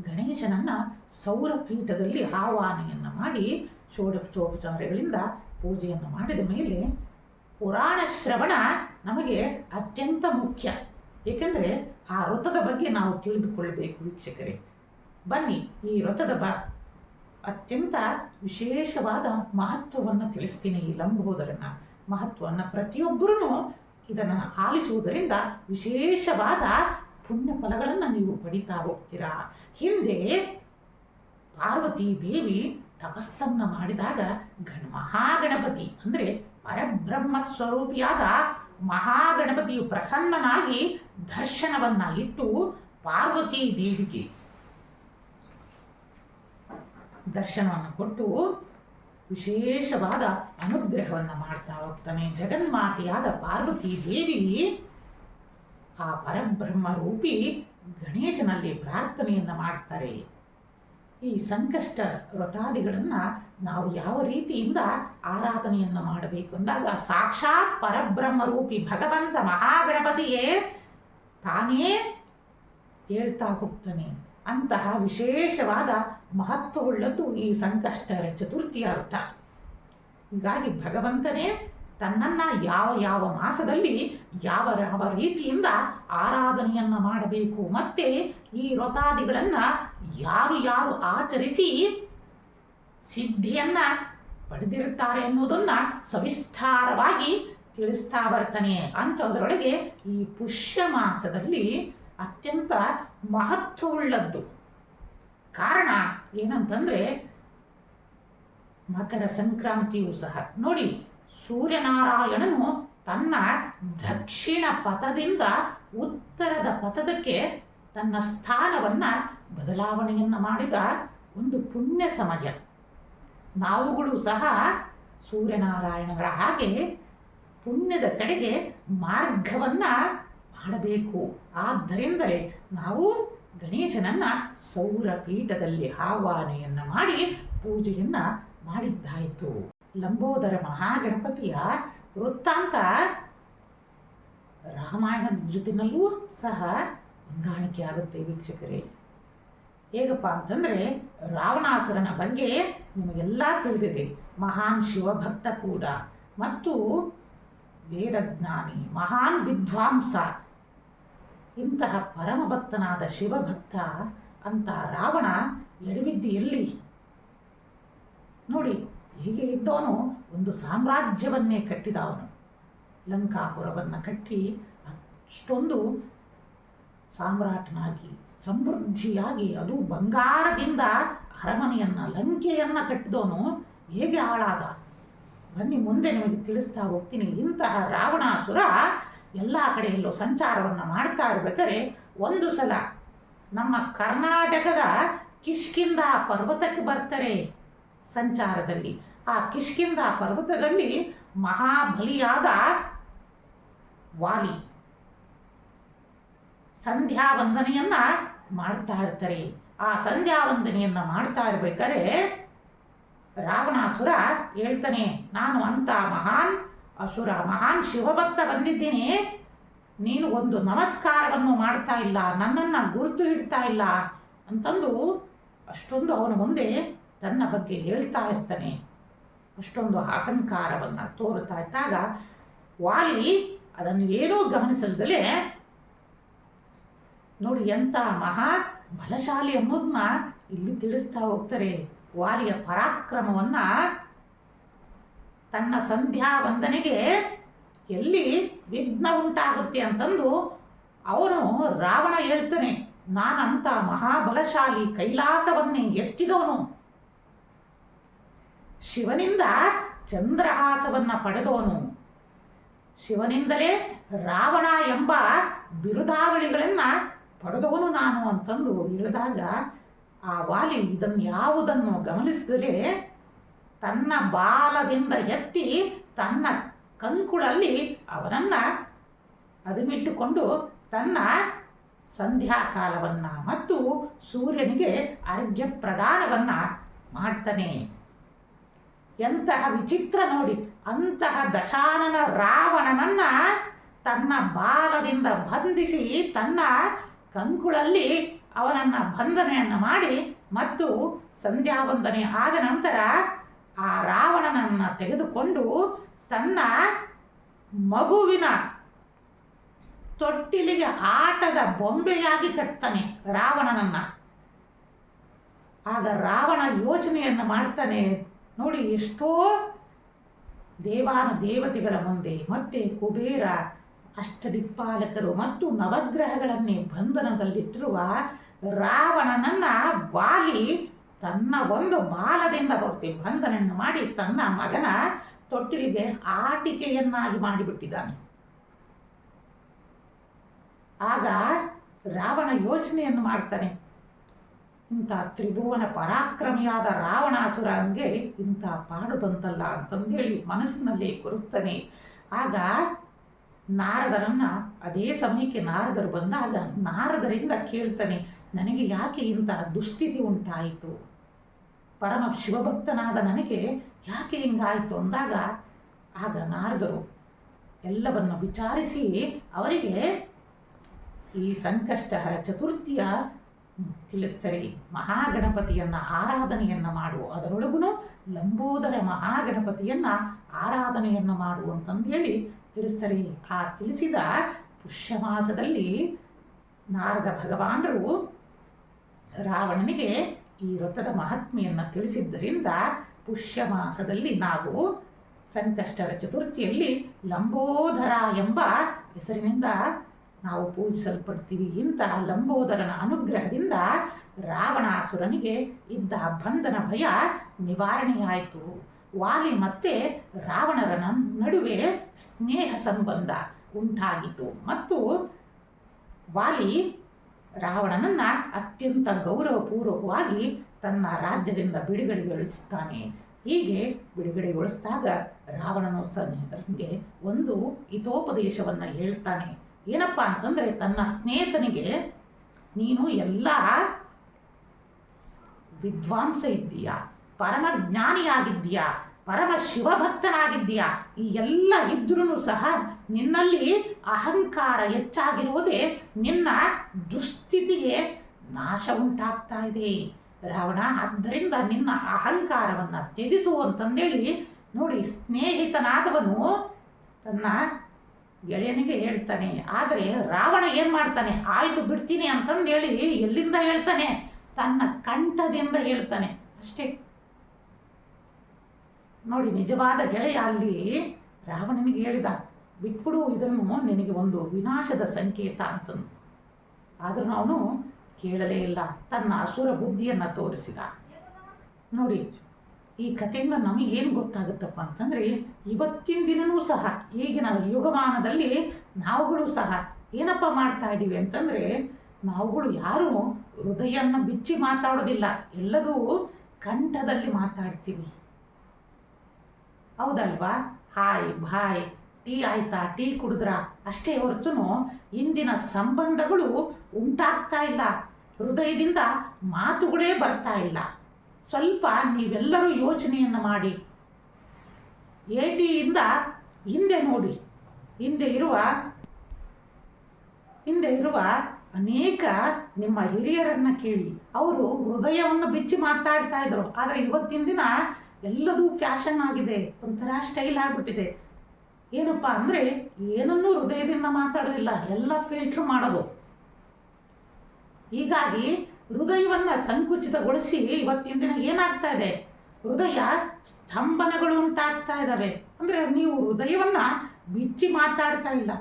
ಗಣೇಶನನ್ನು ಸೌರಪೀಠದಲ್ಲಿ ಆವಾಹನೆಯನ್ನು ಮಾಡಿ ಷೋಡಶೋಪಚಾರಗಳಿಂದ ಪೂಜೆಯನ್ನು ಮಾಡಿದ ಮೇಲೆ ಪುರಾಣ ಶ್ರವಣ ನಮಗೆ ಅತ್ಯಂತ ಮುಖ್ಯ. ಏಕೆಂದರೆ ಆ ವ್ರತದ ಬಗ್ಗೆ ನಾವು ತಿಳಿದುಕೊಳ್ಳಬೇಕು ವೀಕ್ಷಕರೇ. ಬನ್ನಿ, ಈ ವ್ರತದ ಅತ್ಯಂತ ವಿಶೇಷವಾದ ಮಹತ್ವವನ್ನು ತಿಳಿಸ್ತೀನಿ. ಈ ಲಂಬೋದರನ ಮಹತ್ವವನ್ನು ಪ್ರತಿಯೊಬ್ಬರೂ ಇದನ್ನು ಆಲಿಸುವುದರಿಂದ ವಿಶೇಷವಾದ ಪುಣ್ಯ ಫಲಗಳನ್ನು ನೀವು ಪಡಿತಾ ಹೋಗ್ತೀರಾ. ಹಿಂದೆ ಪಾರ್ವತಿ ದೇವಿ ತಪಸ್ಸನ್ನು ಮಾಡಿದಾಗ ಮಹಾಗಣಪತಿ ಅಂದರೆ ಪರಬ್ರಹ್ಮ ಸ್ವರೂಪಿಯಾದ ಮಹಾಗಣಪತಿಯು ಪ್ರಸನ್ನನಾಗಿ ದರ್ಶನವನ್ನು ಇಟ್ಟು ಪಾರ್ವತಿ ದೇವಿಗೆ ದರ್ಶನವನ್ನು ಕೊಟ್ಟು ವಿಶೇಷವಾದ ಅನುಗ್ರಹವನ್ನು ಮಾಡ್ತಾ ಹೋಗ್ತಾನೆ. ಜಗನ್ಮಾತೆಯಾದ ಪಾರ್ವತಿ ದೇವಿ ಆ ಪರಬ್ರಹ್ಮ ರೂಪಿ ಗಣೇಶನಲ್ಲಿ ಪ್ರಾರ್ಥನೆಯನ್ನು ಮಾಡ್ತಾರೆ. ಈ ಸಂಕಷ್ಟ ವ್ರತಾದಿಗಳನ್ನು ನಾವು ಯಾವ ರೀತಿಯಿಂದ ಆರಾಧನೆಯನ್ನು ಮಾಡಬೇಕು ಅಂದಾಗ ಸಾಕ್ಷಾತ್ ಪರಬ್ರಹ್ಮ ರೂಪಿ ಭಗವಂತ ಮಹಾಗಣಪತಿಯೇ ತಾನೇ ಹೇಳ್ತಾ ಹೋಗ್ತಾನೆ. ಅಂತಹ ವಿಶೇಷವಾದ ಮಹತ್ವವುಳ್ಳದ್ದು ಈ ಸಂಕಷ್ಟರ ಚತುರ್ಥಿಯ ವ್ರತ. ಹೀಗಾಗಿ ಭಗವಂತನೇ ತನ್ನನ್ನು ಯಾವ ಯಾವ ಮಾಸದಲ್ಲಿ ಯಾವ ಯಾವ ರೀತಿಯಿಂದ ಆರಾಧನೆಯನ್ನು ಮಾಡಬೇಕು, ಮತ್ತು ಈ ವ್ರತಾದಿಗಳನ್ನು ಯಾರು ಯಾರು ಆಚರಿಸಿ ಸಿದ್ಧಿಯನ್ನು ಪಡೆದಿರುತ್ತಾರೆ ಎನ್ನುವುದನ್ನು ಸವಿಸ್ತಾರವಾಗಿ ತಿಳಿಸ್ತಾ ಬರ್ತಾನೆ. ಅಂಥದ್ರೊಳಗೆ ಈ ಪುಷ್ಯ ಮಾಸದಲ್ಲಿ ಅತ್ಯಂತ ಮಹತ್ವವುಳ್ಳದ್ದು. ಕಾರಣ ಏನಂತಂದರೆ ಮಕರ ಸಂಕ್ರಾಂತಿಯೂ ಸಹ ನೋಡಿ, ಸೂರ್ಯನಾರಾಯಣನು ತನ್ನ ದಕ್ಷಿಣ ಪಥದಿಂದ ಉತ್ತರದ ಪಥದಕ್ಕೆ ತನ್ನ ಸ್ಥಾನವನ್ನು ಬದಲಾವಣೆಯನ್ನು ಮಾಡಿದ ಒಂದು ಪುಣ್ಯ ಸಮಯ. ನಾವುಗಳು ಸಹ ಸೂರ್ಯನಾರಾಯಣರ ಹಾಗೆ ಪುಣ್ಯದ ಕಡೆಗೆ ಮಾರ್ಗವನ್ನು ಮಾಡಬೇಕು. ಆದ್ದರಿಂದಲೇ ನಾವು ಗಣೇಶನನ್ನು ಸೌರಪೀಠದಲ್ಲಿ ಆಹ್ವಾನೆಯನ್ನು ಮಾಡಿ ಪೂಜೆಯನ್ನು ಮಾಡಿದ್ದಾಯಿತು. ಲಂಬೋದರ ಮಹಾಗಣಪತಿಯ ವೃತ್ತಾಂತ ರಾಮಾಯಣದ ಜೊತೆನಲ್ಲೂ ಸಹ ಹೊಂದಾಣಿಕೆ ಆಗುತ್ತೆ ವೀಕ್ಷಕರೇ. ಹೇಗಪ್ಪ ಅಂತಂದರೆ ರಾವಣಾಸುರನ ಬಗ್ಗೆ ನಿಮಗೆಲ್ಲ ತಿಳಿದಿದೆ. ಮಹಾನ್ ಶಿವಭಕ್ತ ಕೂಡ ಮತ್ತು ವೇದಜ್ಞಾನಿ, ಮಹಾನ್ ವಿದ್ವಾಂಸ, ಇಂತಹ ಪರಮಭಕ್ತನಾದ ಶಿವಭಕ್ತ ಅಂತ ರಾವಣ ಎಡವಿದ್ದಿಯಲ್ಲಿ ನೋಡಿ, ಹೀಗೆ ಇದ್ದವನು ಒಂದು ಸಾಮ್ರಾಜ್ಯವನ್ನೇ ಕಟ್ಟಿದವನು. ಲಂಕಾಪುರವನ್ನು ಕಟ್ಟಿ ಅಷ್ಟೊಂದು ಸಾಮ್ರಾಟನಾಗಿ ಸಮೃದ್ಧಿಯಾಗಿ ಅದು ಬಂಗಾರದಿಂದ ಅರಮನೆಯನ್ನು ಲಂಕೆಯನ್ನು ಕಟ್ಟಿದವನು ಹೇಗೆ ಹಾಳಾದ ಬನ್ನಿ ಮುಂದೆ ನಿಮಗೆ ತಿಳಿಸ್ತಾ ಹೋಗ್ತೀನಿ. ಇಂತಹ ರಾವಣಾಸುರ ಎಲ್ಲ ಕಡೆಯಲ್ಲೂ ಸಂಚಾರವನ್ನು ಮಾಡ್ತಾ ಇರ್ಬೇಕಾದ್ರೆ ಒಂದು ಸಲ ನಮ್ಮ ಕರ್ನಾಟಕದ ಕಿಷ್ಕಿಂಧ ಪರ್ವತಕ್ಕೆ ಬರ್ತಾರೆ ಸಂಚಾರದಲ್ಲಿ. ಆ ಕಿಷ್ಕಿಂಧ ಪರ್ವತದಲ್ಲಿ ಮಹಾಬಲಿಯಾದ ವಾಲಿ ಸಂಧ್ಯಾ ವಂದನೆಯನ್ನು ಮಾಡ್ತಾ ಇರ್ತಾರೆ. ಆ ಸಂಧ್ಯಾ ವಂದನೆಯನ್ನು ಮಾಡ್ತಾ ಇರ್ಬೇಕಾದ್ರೆ ರಾವಣಾಸುರ ಹೇಳ್ತಾನೆ, ನಾನು ಅಂತ ಮಹಾನ್ ಅಸುರ, ಮಹಾನ್ ಶಿವಭಕ್ತ ಬಂದಿದ್ದೀನಿ, ನೀನು ಒಂದು ನಮಸ್ಕಾರವನ್ನು ಮಾಡ್ತಾ ಇಲ್ಲ, ನನ್ನನ್ನು ಗುರುತು ಇಡ್ತಾ ಇಲ್ಲ ಅಂತಂದು ಅಷ್ಟೊಂದು ಅವನ ಮುಂದೆ ತನ್ನ ಬಗ್ಗೆ ಹೇಳ್ತಾ ಇರ್ತಾನೆ. ಅಷ್ಟೊಂದು ಅಹಂಕಾರವನ್ನು ತೋರುತ್ತಾ ಇದ್ದಾಗ ವಾಲಿ ಅದನ್ನು ಏನೂ ಗಮನಿಸಲ್ದಲೇ ನೋಡಿ ಎಂಥ ಮಹಾ ಬಲಶಾಲಿ ಅನ್ನೋದನ್ನ ಇಲ್ಲಿ ತಿಳಿಸ್ತಾ ಹೋಗ್ತಾರೆ. ವಾಲಿಯ ಪರಾಕ್ರಮವನ್ನು ತನ್ನ ಸಂಧ್ಯಾ ವಂದನೆಗೆ ಎಲ್ಲಿ ವಿಘ್ನ ಉಂಟಾಗುತ್ತೆ ಅಂತಂದು ಅವನು ರಾವಣ ಹೇಳ್ತಾನೆ, ನಾನಂತ ಮಹಾಬಲಶಾಲಿ, ಕೈಲಾಸವನ್ನೇ ಎತ್ತಿದವನು, ಶಿವನಿಂದ ಚಂದ್ರಹಾಸವನ್ನು ಪಡೆದವನು, ಶಿವನಿಂದಲೇ ರಾವಣ ಎಂಬ ಬಿರುದಾವಳಿಗಳನ್ನು ಪಡೆದವನು ನಾನು ಅಂತಂದು ಹೇಳಿದಾಗ ಆ ವಾಲಿ ಇದನ್ನು ಯಾವುದನ್ನು ಗಮನಿಸಿದರೆ ತನ್ನ ಬಾಲದಿಂದ ಎತ್ತಿ ತನ್ನ ಕಂಕುಳಲ್ಲಿ ಅವನನ್ನು ಅದುಮಿಟ್ಟುಕೊಂಡು ತನ್ನ ಸಂಧ್ಯಾಕಾಲವನ್ನು ಮತ್ತು ಸೂರ್ಯನಿಗೆ ಅರ್ಘ್ಯ ಪ್ರದಾನವನ್ನು ಮಾಡ್ತಾನೆ. ಎಂತಹ ವಿಚಿತ್ರ ನೋಡಿ, ಅಂತಹ ದಶಾನನ ರಾವಣನನ್ನು ತನ್ನ ಬಾಲದಿಂದ ಬಂಧಿಸಿ ತನ್ನ ಕಂಕುಳಲ್ಲಿ ಅವನನ್ನು ಬಂಧನೆಯನ್ನು ಮಾಡಿ ಮತ್ತು ಸಂಧ್ಯಾ ವಂದನೆ ಆದ ನಂತರ ಆ ರಾವಣನನ್ನು ತೆಗೆದುಕೊಂಡು ತನ್ನ ಮಗುವಿನ ತೊಟ್ಟಿಲಿಗೆ ಆಟದ ಬೊಂಬೆಯಾಗಿ ಕಟ್ತಾನೆ ರಾವಣನನ್ನ. ಆಗ ರಾವಣ ಯೋಚನೆಯನ್ನು ಮಾಡ್ತಾನೆ, ನೋಡಿ ಎಷ್ಟೋ ದೇವಾನುದೇವತೆಗಳ ಮುಂದೆ ಮತ್ತೆ ಕುಬೇರ, ಅಷ್ಟದಿಕ್ಪಾಲಕರು ಮತ್ತು ನವಗ್ರಹಗಳನ್ನೇ ಬಂಧನದಲ್ಲಿಟ್ಟಿರುವ ರಾವಣನನ್ನ ವಾಲಿ ತನ್ನ ಒಂದು ಬಾಲದಿಂದ ಬಂಧನವನ್ನು ಮಾಡಿ ತನ್ನ ಮಗನ ತೊಟ್ಟಿಲಿಗೆ ಆಟಿಕೆಯನ್ನಾಗಿ ಮಾಡಿಬಿಟ್ಟಿದ್ದಾನೆ. ಆಗ ರಾವಣ ಯೋಚನೆಯನ್ನು ಮಾಡ್ತಾನೆ, ಇಂಥ ತ್ರಿಭುವನ ಪರಾಕ್ರಮಿಯಾದ ರಾವಣಾಸುರನಿಗೆ ಇಂಥ ಪಾಡು ಬಂತಲ್ಲ ಅಂತಂದೇಳಿ ಮನಸ್ಸಿನಲ್ಲಿ ಕೊರುತ್ತಾನೆ. ಆಗ ನಾರದರನ್ನು ಅದೇ ಸಮಯಕ್ಕೆ ನಾರದರು ಬಂದಾಗ ನಾರದರಿಂದ ಕೇಳ್ತಾನೆ, ನನಗೆ ಯಾಕೆ ಇಂಥ ದುಸ್ಥಿತಿ ಉಂಟಾಯಿತು, ಪರಮ ಶಿವಭಕ್ತನಾದ ನನಗೆ ಯಾಕೆ ಹಿಂಗಾಯಿತು ಅಂದಾಗ ಆಗ ನಾರದರು ಎಲ್ಲವನ್ನು ವಿಚಾರಿಸಿ ಅವರಿಗೆ ಈ ಸಂಕಷ್ಟಹರ ಚತುರ್ಥಿಯ ತಿಳಿಸ್ತಾರೆ. ಮಹಾಗಣಪತಿಯನ್ನು ಆರಾಧನೆಯನ್ನು ಮಾಡು, ಅದರೊಳಗೂ ಲಂಬೋದರ ಮಹಾಗಣಪತಿಯನ್ನು ಆರಾಧನೆಯನ್ನು ಮಾಡು ಅಂತಂದೇಳಿ ತಿಳಿಸ್ತಾರೆ. ಆ ತಿಳಿಸಿದ ಪುಷ್ಯ ಮಾಸದಲ್ಲಿ ನಾರದ ಭಗವಾನರು ರಾವಣನಿಗೆ ಈ ವ್ರತದ ಮಹಾತ್ಮೆಯನ್ನು ತಿಳಿಸಿದ್ದರಿಂದ ಪುಷ್ಯ ಮಾಸದಲ್ಲಿ ನಾವು ಸಂಕಷ್ಟರ ಚತುರ್ಥಿಯಲ್ಲಿ ಲಂಬೋದರ ಎಂಬ ಹೆಸರಿನಿಂದ ನಾವು ಪೂಜಿಸಲ್ಪಡ್ತೀವಿ. ಇಂತಹ ಲಂಬೋದರನ ಅನುಗ್ರಹದಿಂದ ರಾವಣಾಸುರನಿಗೆ ಇದ್ದ ಬಂಧನ ಭಯ ನಿವಾರಣೆಯಾಯಿತು. ವಾಲಿ ಮತ್ತು ರಾವಣರ ನಡುವೆ ಸ್ನೇಹ ಸಂಬಂಧ ಉಂಟಾಗಿತು ಮತ್ತು ವಾಲಿ ರಾವಣನನ್ನು ಅತ್ಯಂತ ಗೌರವಪೂರ್ವಕವಾಗಿ ತನ್ನ ರಾಜ್ಯದಿಂದ ಬಿಡುಗಡೆಗೊಳಿಸ್ತಾನೆ. ಹೀಗೆ ಬಿಡುಗಡೆಗೊಳಿಸಿದಾಗ ರಾವಣನು ಸನಿಗೆ ಒಂದು ಹಿತೋಪದೇಶವನ್ನು ಹೇಳ್ತಾನೆ. ಏನಪ್ಪ ಅಂತಂದರೆ ತನ್ನ ಸ್ನೇಹಿತನಿಗೆ, ನೀನು ಎಲ್ಲ ವಿದ್ವಾಂಸ ಇದ್ದೀಯಾ, ಪರಮ ಜ್ಞಾನಿಯಾಗಿದ್ದೀಯಾ, ಪರಮ ಶಿವಭಕ್ತನಾಗಿದ್ದೀಯಾ, ಈ ಎಲ್ಲ ಇದ್ರೂ ಸಹ ನಿನ್ನಲ್ಲಿ ಅಹಂಕಾರ ಹೆಚ್ಚಾಗಿರುವುದೇ ನಿನ್ನ ದುಸ್ಥಿತಿಗೆ ನಾಶ ಉಂಟಾಗ್ತಾ ಇದೆ ರಾವಣ. ಆದ್ದರಿಂದ ನಿನ್ನ ಅಹಂಕಾರವನ್ನು ತ್ಯಜಿಸು ಅಂತಂದೇಳಿ ನೋಡಿ ಸ್ನೇಹಿತನಾದವನು ತನ್ನ ಗೆಳೆಯನಿಗೆ ಹೇಳ್ತಾನೆ. ಆದರೆ ರಾವಣ ಏನು ಮಾಡ್ತಾನೆ, ಆಯ್ತು ಬಿಡ್ತೀನಿ ಅಂತಂದೇಳಿ ಎಲ್ಲಿಂದ ಹೇಳ್ತಾನೆ, ತನ್ನ ಕಂಠದಿಂದ ಹೇಳ್ತಾನೆ ಅಷ್ಟೇ. ನೋಡಿ ನಿಜವಾದ ಗೆಳೆಯ ಅಲ್ಲಿ ರಾವಣನಿಗೆ ಹೇಳಿದ, ಬಿಟ್ಬಿಡು ಇದನ್ನು, ನಿನಗೆ ಒಂದು ವಿನಾಶದ ಸಂಕೇತ ಅಂತಂದು. ಆದರೂ ಅವನು ಕೇಳಲೇ ಇಲ್ಲ, ತನ್ನ ಅಸುರ ಬುದ್ಧಿಯನ್ನು ತೋರಿಸಿದ. ನೋಡಿ ಈ ಕಥೆಯಿಂದ ನಮಗೇನು ಗೊತ್ತಾಗುತ್ತಪ್ಪ ಅಂತಂದರೆ, ಇವತ್ತಿನ ದಿನವೂ ಸಹ ಈಗಿನ ಯುಗಮಾನದಲ್ಲಿ ನಾವುಗಳು ಸಹ ಏನಪ್ಪ ಮಾಡ್ತಾ ಇದ್ದೀವಿ ಅಂತಂದರೆ, ನಾವುಗಳು ಯಾರೂ ಹೃದಯವನ್ನು ಬಿಚ್ಚಿ ಮಾತಾಡೋದಿಲ್ಲ, ಎಲ್ಲದೂ ಕಂಠದಲ್ಲಿ ಮಾತಾಡ್ತೀವಿ. ಹೌದಲ್ವಾ? ಹಾಯ್ ಬಾಯ್, ಟೀ ಆಯ್ತಾ, ಟೀ ಕುಡಿದ್ರಾ ಅಷ್ಟೇ ಹೊರತು ಇಂದಿನ ಸಂಬಂಧಗಳು ಉಂಟಾಗ್ತಾ ಇಲ್ಲ, ಹೃದಯದಿಂದ ಮಾತುಗಳೇ ಬರ್ತಾ ಇಲ್ಲ. ಸ್ವಲ್ಪ ನೀವೆಲ್ಲರೂ ಯೋಚನೆಯನ್ನು ಮಾಡಿ, ಏಟಿಯಿಂದ ಹಿಂದೆ ನೋಡಿ, ಹಿಂದೆ ಇರುವ ಅನೇಕ ನಿಮ್ಮ ಹಿರಿಯರನ್ನು ಕೇಳಿ, ಅವರು ಹೃದಯವನ್ನು ಬಿಚ್ಚಿ ಮಾತಾಡ್ತಾ ಇದ್ರು. ಆದರೆ ಇವತ್ತಿನ ದಿನ ಎಲ್ಲದೂ ಫ್ಯಾಷನ್ ಆಗಿದೆ, ಒಂಥರ ಸ್ಟೈಲ್ ಆಗಿಬಿಟ್ಟಿದೆ. ಏನಪ್ಪ ಅಂದರೆ ಏನನ್ನೂ ಹೃದಯದಿಂದ ಮಾತಾಡೋದಿಲ್ಲ, ಎಲ್ಲ ಫಿಲ್ಟ್ರ್ ಮಾಡೋದು. ಹೀಗಾಗಿ ಹೃದಯವನ್ನು ಸಂಕುಚಿತಗೊಳಿಸಿ ಇವತ್ತಿನ ದಿನ ಏನಾಗ್ತಾ ಇದೆ, ಹೃದಯ ಸ್ತಂಭನಗಳು ಉಂಟಾಗ್ತಾ ಇದ್ದಾವೆ. ಅಂದರೆ ನೀವು ಹೃದಯವನ್ನು ಬಿಚ್ಚಿ ಮಾತಾಡ್ತಾ ಇಲ್ಲ.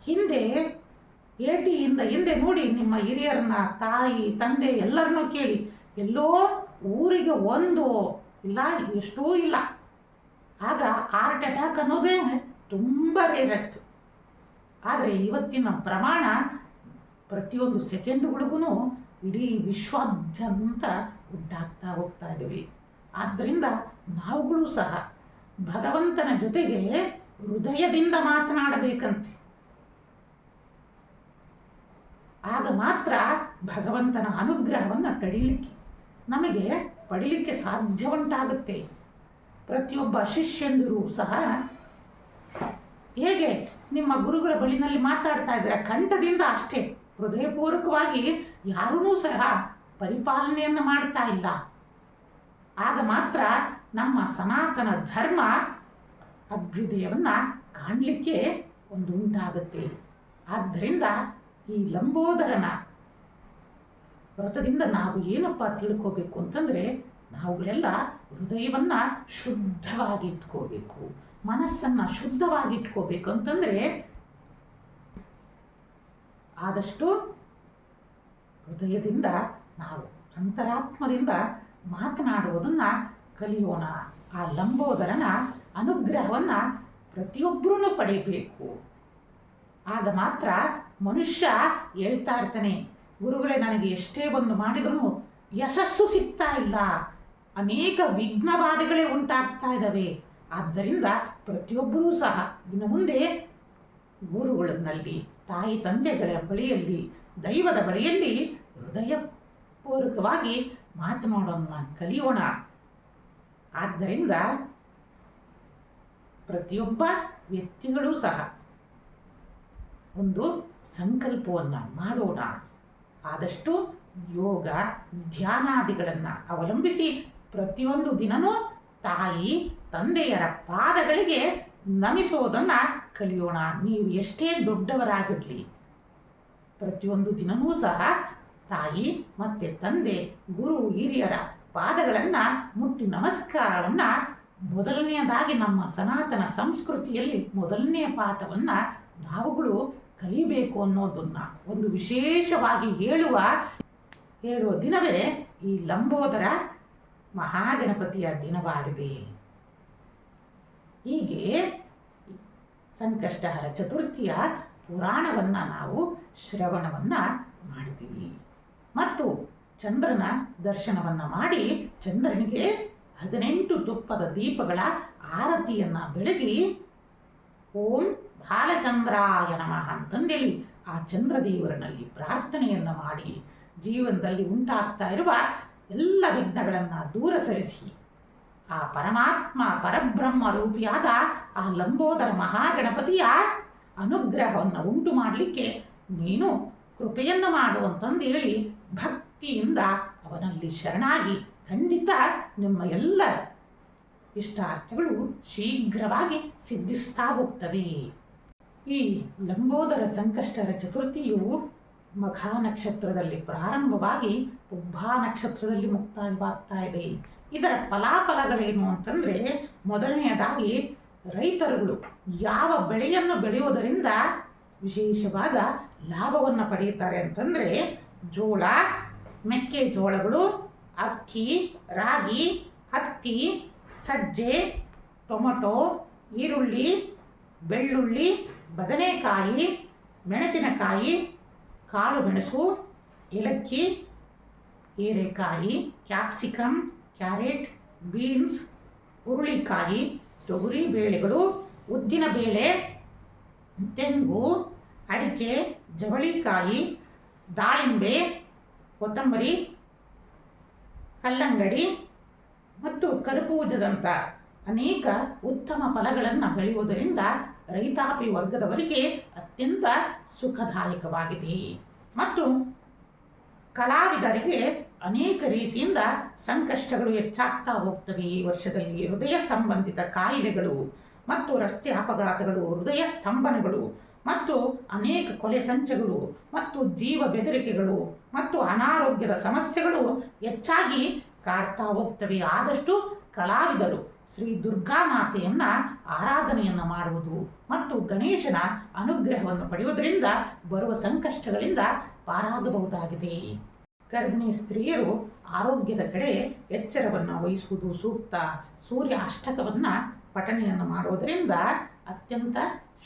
ಹಿಂದೆ ನೋಡಿ, ನಿಮ್ಮ ಹಿರಿಯರನ್ನ, ತಾಯಿ ತಂದೆ ಎಲ್ಲರನ್ನೂ ಕೇಳಿ, ಎಲ್ಲೋ ಊರಿಗೆ ಒಂದು ಇಲ್ಲ ಎಷ್ಟೂ ಇಲ್ಲ, ಆಗ ಹಾರ್ಟ್ ಅಟ್ಯಾಕ್ ಅನ್ನೋದೇ ತುಂಬ ರೇರತ್ತು. ಆದರೆ ಇವತ್ತಿನ ಪ್ರಮಾಣ ಪ್ರತಿಯೊಂದು ಸೆಕೆಂಡುಗಳಿಗೂ ಇಡೀ ವಿಶ್ವಾದ್ಯಂತ ಉಂಟಾಗ್ತಾ ಹೋಗ್ತಾ ಇದ್ದೀವಿ. ಆದ್ದರಿಂದ ನಾವುಗಳು ಸಹ ಭಗವಂತನ ಜೊತೆಗೆ ಹೃದಯದಿಂದ ಮಾತನಾಡಬೇಕಂತೆ. ಆಗ ಮಾತ್ರ ಭಗವಂತನ ಅನುಗ್ರಹವನ್ನು ನಮಗೆ ಪಡೀಲಿಕ್ಕೆ ಸಾಧ್ಯ ಉಂಟಾಗುತ್ತೆ. ಪ್ರತಿಯೊಬ್ಬ ಶಿಷ್ಯಂದಿರು ಸಹ ಹೇಗೆ ನಿಮ್ಮ ಗುರುಗಳ ಬಳಿನಲ್ಲಿ ಮಾತಾಡ್ತಾ ಇದ್ದಾರೆ, ಕಂಠದಿಂದ ಅಷ್ಟೇ, ಹೃದಯಪೂರ್ವಕವಾಗಿ ಯಾರೂ ಸಹ ಪರಿಪಾಲನೆಯನ್ನು ಮಾಡ್ತಾ ಇಲ್ಲ. ಆಗ ಮಾತ್ರ ನಮ್ಮ ಸನಾತನ ಧರ್ಮ ಅಭ್ಯುದಯವನ್ನು ಕಾಣಲಿಕ್ಕೆ ಒಂದು ಉಂಟಾಗುತ್ತೆ. ಆದ್ದರಿಂದ ಈ ಲಂಬೋದರನ ವ್ರತದಿಂದ ನಾವು ಏನಪ್ಪ ತಿಳ್ಕೋಬೇಕು ಅಂತಂದರೆ, ನಾವುಗಳೆಲ್ಲ ಹೃದಯವನ್ನು ಶುದ್ಧವಾಗಿ ಇಟ್ಕೋಬೇಕು, ಮನಸ್ಸನ್ನು ಶುದ್ಧವಾಗಿ ಇಟ್ಕೋಬೇಕು ಅಂತಂದರೆ ಆದಷ್ಟು ಹೃದಯದಿಂದ ನಾವು ಅಂತರಾತ್ಮದಿಂದ ಮಾತನಾಡುವುದನ್ನು ಕಲಿಯೋಣ. ಆ ಲಂಬೋದರನ ಅನುಗ್ರಹವನ್ನು ಪ್ರತಿಯೊಬ್ಬರೂ ಪಡೆಯಬೇಕು. ಆಗ ಮಾತ್ರ ಮನುಷ್ಯ ಹೇಳ್ತಾ ಇರ್ತಾನೆ, ಗುರುಗಳೇ ನನಗೆ ಎಷ್ಟೇ ಒಂದು ಮಾಡಿದ್ರೂ ಯಶಸ್ಸು ಸಿಗ್ತಾ ಇಲ್ಲ, ಅನೇಕ ವಿಘ್ನಬಾಧೆಗಳೇ ಉಂಟಾಗ್ತಾ ಇದ್ದಾವೆ. ಆದ್ದರಿಂದ ಪ್ರತಿಯೊಬ್ಬರೂ ಸಹ ಇನ್ನು ಮುಂದೆ ಗುರುಗಳಲ್ಲಿ, ತಾಯಿ ತಂದೆಗಳ ಬಳಿಯಲ್ಲಿ, ದೈವದ ಬಳಿಯಲ್ಲಿ ಹೃದಯಪೂರ್ವಕವಾಗಿ ಮಾತನಾಡೋಣ ಕಲಿಯೋಣ. ಆದ್ದರಿಂದ ಪ್ರತಿಯೊಬ್ಬ ವ್ಯಕ್ತಿಗಳೂ ಸಹ ಒಂದು ಸಂಕಲ್ಪವನ್ನು ಮಾಡೋಣ. ಆದಷ್ಟು ಯೋಗ ಧ್ಯಾನಾದಿಗಳನ್ನು ಅವಲಂಬಿಸಿ ಪ್ರತಿಯೊಂದು ದಿನವೂ ತಾಯಿ ತಂದೆಯರ ಪಾದಗಳಿಗೆ ನಮಿಸೋದನ್ನು ಕಲಿಯೋಣ. ನೀವು ಎಷ್ಟೇ ದೊಡ್ಡವರಾಗಿರಲಿ, ಪ್ರತಿಯೊಂದು ದಿನವೂ ಸಹ ತಾಯಿ ಮತ್ತು ತಂದೆ, ಗುರು ಹಿರಿಯರ ಪಾದಗಳನ್ನು ಮುಟ್ಟಿ ನಮಸ್ಕಾರವನ್ನು ಮೊದಲನೆಯದಾಗಿ ನಮ್ಮ ಸನಾತನ ಸಂಸ್ಕೃತಿಯಲ್ಲಿ ಮೊದಲನೆಯ ಪಾಠವನ್ನು ನಾವುಗಳು ಕಲಿಬೇಕು ಅನ್ನೋದನ್ನು ಒಂದು ವಿಶೇಷವಾಗಿ ಹೇಳುವ ದಿನವೇ ಈ ಲಂಬೋದರ ಮಹಾಗಣಪತಿಯ ದಿನವಾಗಿದೆ. ಹೀಗೆ ಸಂಕಷ್ಟಹರ ಚತುರ್ಥಿಯ ಪುರಾಣವನ್ನು ನಾವು ಶ್ರವಣವನ್ನು ಮಾಡ್ತೀವಿ ಮತ್ತು ಚಂದ್ರನ ದರ್ಶನವನ್ನು ಮಾಡಿ ಚಂದ್ರನಿಗೆ 18 ತುಪ್ಪದ ದೀಪಗಳ ಆರತಿಯನ್ನು ಬೆಳಗಿ ಓಂ ಬಾಲಚಂದ್ರಾಯ ನಮಃ ಅಂತಂದೇಳಿ ಆ ಚಂದ್ರದೇವರನಲ್ಲಿ ಪ್ರಾರ್ಥನೆಯನ್ನು ಮಾಡಿ ಜೀವನದಲ್ಲಿ ಉಂಟಾಗ್ತಾ ಇರುವ ಎಲ್ಲ ವಿಘ್ನಗಳನ್ನು ದೂರ ಸರಿಸಿ ಆ ಪರಮಾತ್ಮ ಪರಬ್ರಹ್ಮ ರೂಪಿಯಾದ ಆ ಲಂಬೋದರ ಮಹಾಗಣಪತಿಯ ಅನುಗ್ರಹವನ್ನು ಉಂಟು ಮಾಡಲಿಕ್ಕೆ ನೀನು ಕೃಪೆಯನ್ನು ಮಾಡು ಅಂತಂದೇಳಿ ಭಕ್ತಿಯಿಂದ ಅವನಲ್ಲಿ ಶರಣಾಗಿ ಖಂಡಿತ ನಿಮ್ಮ ಎಲ್ಲ ಇಷ್ಟಾರ್ಥಗಳು ಶೀಘ್ರವಾಗಿ ಸಿದ್ಧಿಸ್ತಾ ಹೋಗ್ತವೆ. ಈ ಲಂಬೋದರ ಸಂಕಷ್ಟರ ಚತುರ್ಥಿಯು ಮಘಾ ನಕ್ಷತ್ರದಲ್ಲಿ ಪ್ರಾರಂಭವಾಗಿ ಪುಬ್ಬಾ ನಕ್ಷತ್ರದಲ್ಲಿ ಮುಕ್ತಾಯವಾಗ್ತಾ ಇದೆ. ಇದರ ಫಲಾಫಲಗಳೇನು ಅಂತಂದರೆ, ಮೊದಲನೆಯದಾಗಿ ರೈತರುಗಳು ಯಾವ ಬೆಳೆಯನ್ನು ಬೆಳೆಯುವುದರಿಂದ ವಿಶೇಷವಾದ ಲಾಭವನ್ನು ಪಡೆಯುತ್ತಾರೆ ಅಂತಂದರೆ, ಜೋಳ, ಮೆಕ್ಕೆಜೋಳಗಳು, ಅಕ್ಕಿ, ರಾಗಿ, ಹತ್ತಿ, ಸಜ್ಜೆ, ಟೊಮೊಟೊ, ಈರುಳ್ಳಿ, ಬೆಳ್ಳುಳ್ಳಿ, ಬದನೆಕಾಯಿ, ಮೆಣಸಿನಕಾಯಿ, ಕಾಳು ಮೆಣಸು, ಏಲಕ್ಕಿ, ಹೀರೆಕಾಯಿ, ಕ್ಯಾಪ್ಸಿಕಮ್, ಕ್ಯಾರೆಟ್, ಬೀನ್ಸ್, ಹುರುಳಿಕಾಯಿ, ತೊಗರಿ ಬೇಳೆಗಳು, ಉದ್ದಿನ ಬೇಳೆ, ತೆಂಗು, ಅಡಿಕೆ, ಜವಳಿಕಾಯಿ, ದಾಳಿಂಬೆ, ಕೊತ್ತಂಬರಿ, ಕಲ್ಲಂಗಡಿ ಮತ್ತು ಕರ್ಬೂಜದಂಥ ಅನೇಕ ಉತ್ತಮ ಫಲಗಳನ್ನು ಬೆಳೆಯುವುದರಿಂದ ರೈತಾಪಿ ವರ್ಗದವರಿಗೆ ಅತ್ಯಂತ ಸುಖದಾಯಕವಾಗಿದೆ ಮತ್ತು ಕಲಾವಿದರಿಗೆ ಅನೇಕ ರೀತಿಯಿಂದ ಸಂಕಷ್ಟಗಳು ಹೆಚ್ಚಾಗ್ತಾ ಹೋಗ್ತವೆ. ಈ ವರ್ಷದಲ್ಲಿ ಹೃದಯ ಸಂಬಂಧಿತ ಕಾಯಿಲೆಗಳು ಮತ್ತು ರಸ್ತೆ ಅಪಘಾತಗಳು, ಹೃದಯ ಸ್ತಂಭನಗಳು ಮತ್ತು ಅನೇಕ ಕೊಲೆ ಸಂಚಗಳು ಮತ್ತು ಜೀವ ಬೆದರಿಕೆಗಳು ಮತ್ತು ಅನಾರೋಗ್ಯದ ಸಮಸ್ಯೆಗಳು ಹೆಚ್ಚಾಗಿ ಕಾಡ್ತಾ ಹೋಗ್ತವೆ. ಆದಷ್ಟು ಕಲಾವಿದರು ಶ್ರೀ ದುರ್ಗಾ ಮಾತೆಯನ್ನು ಆರಾಧನೆಯನ್ನು ಮಾಡುವುದು ಮತ್ತು ಗಣೇಶನ ಅನುಗ್ರಹವನ್ನು ಪಡೆಯುವುದರಿಂದ ಬರುವ ಸಂಕಷ್ಟಗಳಿಂದ ಪಾರಾಗಬಹುದಾಗಿದೆ. ಗರ್ಭಿಣಿ ಸ್ತ್ರೀಯರು ಆರೋಗ್ಯದ ಕಡೆ ಎಚ್ಚರವನ್ನು ವಹಿಸುವುದು ಸೂಕ್ತ. ಸೂರ್ಯ ಅಷ್ಟಕವನ್ನು ಪಠಣೆಯನ್ನು ಮಾಡುವುದರಿಂದ ಅತ್ಯಂತ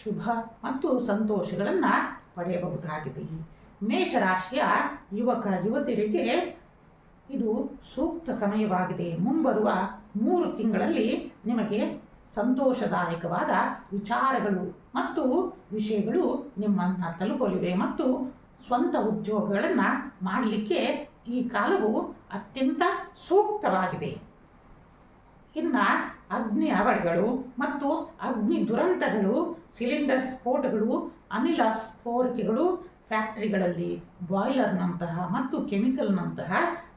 ಶುಭ ಮತ್ತು ಸಂತೋಷಗಳನ್ನು ಪಡೆಯಬಹುದಾಗಿದೆ. ಮೇಷರಾಶಿಯ ಯುವಕ ಯುವತಿಯರಿಗೆ ಇದು ಸೂಕ್ತ ಸಮಯವಾಗಿದೆ. ಮುಂಬರುವ 3 ತಿಂಗಳಲ್ಲಿ ನಿಮಗೆ ಸಂತೋಷದಾಯಕವಾದ ವಿಚಾರಗಳು ಮತ್ತು ವಿಷಯಗಳು ನಿಮ್ಮನ್ನು ತಲುಪಲಿವೆ ಮತ್ತು ಸ್ವಂತ ಉದ್ಯೋಗಗಳನ್ನು ಮಾಡಲಿಕ್ಕೆ ಈ ಕಾಲವು ಅತ್ಯಂತ ಸೂಕ್ತವಾಗಿದೆ. ಇನ್ನು ಅಗ್ನಿ ಅವಘಡಗಳು ಮತ್ತು ಅಗ್ನಿ ದುರಂತಗಳು, ಸಿಲಿಂಡರ್ ಸ್ಫೋಟಗಳು, ಅನಿಲ ಸ್ಫೋರಿಕೆಗಳು, ಫ್ಯಾಕ್ಟರಿಗಳಲ್ಲಿ ಬಾಯ್ಲರ್ನಂತಹ ಮತ್ತು ಕೆಮಿಕಲ್ನಂತಹ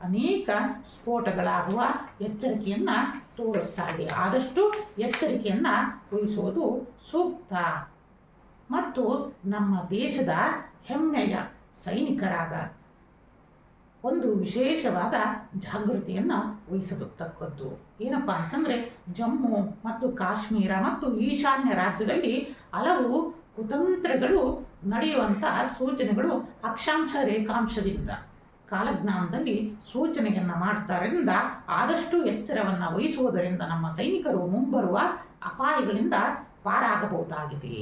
ಅನೇಕ ಸ್ಫೋಟಗಳಾಗುವ ಎಚ್ಚರಿಕೆಯನ್ನು ತೋರಿಸ್ತಾ ಇದೆ. ಆದಷ್ಟು ಎಚ್ಚರಿಕೆಯನ್ನು ವಹಿಸುವುದು ಸೂಕ್ತ. ಮತ್ತು ನಮ್ಮ ದೇಶದ ಹೆಮ್ಮೆಯ ಸೈನಿಕರಾದ ಒಂದು ವಿಶೇಷವಾದ ಜಾಗೃತಿಯನ್ನು ವಹಿಸತಕ್ಕದ್ದು. ಏನಪ್ಪ ಅಂತಂದರೆ, ಜಮ್ಮು ಮತ್ತು ಕಾಶ್ಮೀರ ಮತ್ತು ಈಶಾನ್ಯ ರಾಜ್ಯದಲ್ಲಿ ಹಲವು ಕುತಂತ್ರಗಳು ನಡೆಯುವಂಥ ಸೂಚನೆಗಳು ಅಕ್ಷಾಂಶ ರೇಖಾಂಶದಿಂದ ಕಾಲಜ್ಞಾನದಲ್ಲಿ ಸೂಚನೆಯನ್ನು ಮಾಡ್ತಾರಿಂದ ಆದಷ್ಟು ಎಚ್ಚರವನ್ನು ವಹಿಸುವುದರಿಂದ ನಮ್ಮ ಸೈನಿಕರು ಮುಂಬರುವ ಅಪಾಯಗಳಿಂದ ಪಾರಾಗಬಹುದಾಗಿದೆ.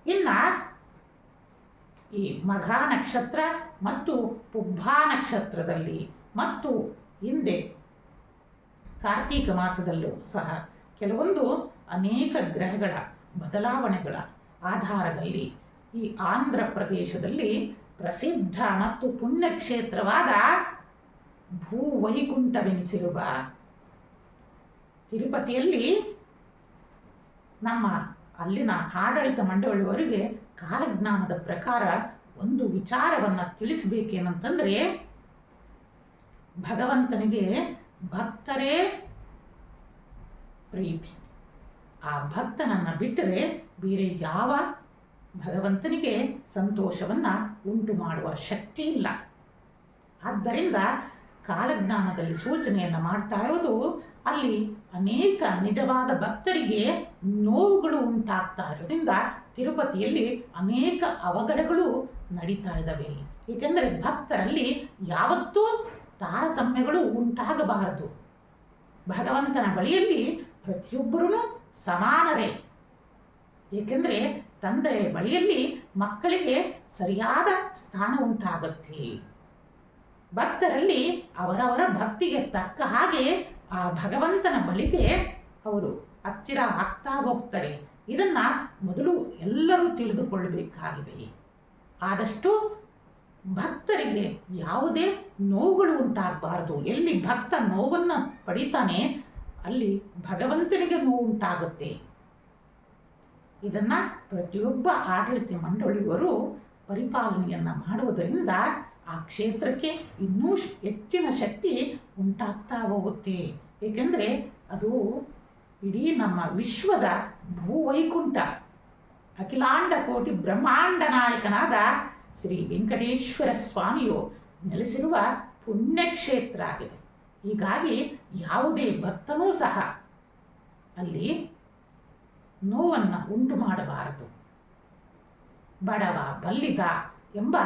ಇನ್ನು ಈ ಮಘ ನಕ್ಷತ್ರ ಮತ್ತು ಪುಬ್ಬಾ ನಕ್ಷತ್ರದಲ್ಲಿ ಮತ್ತು ಹಿಂದೆ ಕಾರ್ತೀಕ ಮಾಸದಲ್ಲೂ ಸಹ ಕೆಲವೊಂದು ಅನೇಕ ಗ್ರಹಗಳ ಬದಲಾವಣೆಗಳ ಆಧಾರದಲ್ಲಿ ಈ ಆಂಧ್ರ ಪ್ರದೇಶದಲ್ಲಿ ಪ್ರಸಿದ್ಧ ಮತ್ತು ಪುಣ್ಯಕ್ಷೇತ್ರವಾದ ಭೂವೈಕುಂಠವೆನಿಸಿರುವ ತಿರುಪತಿಯಲ್ಲಿ ನಮ್ಮ ಅಲ್ಲಿನ ಆಡಳಿತ ಮಂಡಳಿಯವರಿಗೆ ಕಾಲಜ್ಞಾನದ ಪ್ರಕಾರ ಒಂದು ವಿಚಾರವನ್ನು ತಿಳಿಸಬೇಕೇನಂತಂದರೆ, ಭಗವಂತನಿಗೆ ಭಕ್ತರೇ ಪ್ರೀತಿ. ಆ ಭಕ್ತನನ್ನು ಬಿಟ್ಟರೆ ಬೇರೆ ಯಾವ ಭಗವಂತನಿಗೆ ಸಂತೋಷವನ್ನು ಉಂಟು ಮಾಡುವ ಶಕ್ತಿ ಇಲ್ಲ. ಆದ್ದರಿಂದ ಕಾಲಜ್ಞಾನದಲ್ಲಿ ಸೂಚನೆಯನ್ನು ಮಾಡ್ತಾ ಇರೋದು ಅಲ್ಲಿ ಅನೇಕ ನಿಜವಾದ ಭಕ್ತರಿಗೆ ನೋವುಗಳು ಉಂಟಾಗ್ತಾ ಇರೋದ್ರಿಂದ ತಿರುಪತಿಯಲ್ಲಿ ಅನೇಕ ಅವಘಡಗಳು ನಡೀತಾ ಇದ್ದಾವೆ. ಏಕೆಂದರೆ ಭಕ್ತರಲ್ಲಿ ಯಾವತ್ತೂ ತಾರತಮ್ಯಗಳು ಉಂಟಾಗಬಾರದು. ಭಗವಂತನ ಬಳಿಯಲ್ಲಿ ಪ್ರತಿಯೊಬ್ಬರೂ ಸಮಾನರೇ. ಏಕೆಂದರೆ ತಂದೆಯ ಬಳಿಯಲ್ಲಿ ಮಕ್ಕಳಿಗೆ ಸರಿಯಾದ ಸ್ಥಾನ ಉಂಟಾಗುತ್ತೆ. ಭಕ್ತರಲ್ಲಿ ಅವರವರ ಭಕ್ತಿಗೆ ತಕ್ಕ ಹಾಗೆ ಆ ಭಗವಂತನ ಬಳಿಗೆ ಅವರು ಹತ್ತಿರ ಆಗ್ತಾ ಹೋಗ್ತಾರೆ. ಇದನ್ನು ಮೊದಲು ಎಲ್ಲರೂ ತಿಳಿದುಕೊಳ್ಳಬೇಕಾಗಿದೆ. ಆದಷ್ಟು ಭಕ್ತರಿಗೆ ಯಾವುದೇ ನೋವುಗಳು ಉಂಟಾಗಬಾರದು. ಎಲ್ಲಿ ಭಕ್ತ ನೋವನ್ನು ಪಡಿತಾನೆ ಅಲ್ಲಿ ಭಗವಂತನಿಗೆ ನೋವು ಉಂಟಾಗುತ್ತೆ. ಇದನ್ನು ಪ್ರತಿಯೊಬ್ಬ ಆಡಳಿತ ಮಂಡಳಿಯವರು ಪರಿಪಾಲನೆಯನ್ನು ಮಾಡುವುದರಿಂದ ಆ ಕ್ಷೇತ್ರಕ್ಕೆ ಇನ್ನೂ ಹೆಚ್ಚಿನ ಶಕ್ತಿ ಉಂಟಾಗ್ತಾ ಹೋಗುತ್ತೆ. ಏಕೆಂದರೆ ಅದು ಇಡೀ ನಮ್ಮ ವಿಶ್ವದ ಭೂವೈಕುಂಠ ಅಖಿಲಾಂಡ ಕೋಟಿ ಬ್ರಹ್ಮಾಂಡ ನಾಯಕನಾದ ಶ್ರೀ ವೆಂಕಟೇಶ್ವರ ಸ್ವಾಮಿಯು ನೆಲೆಸಿರುವ ಪುಣ್ಯಕ್ಷೇತ್ರ ಆಗಿದೆ. ಹೀಗಾಗಿ ಯಾವುದೇ ಭಕ್ತನೂ ಸಹ ಅಲ್ಲಿ ನೋವನ್ನು ಉಂಟು ಮಾಡಬಾರದು. ಬಡವ ಬಲ್ಲಿದ ಎಂಬ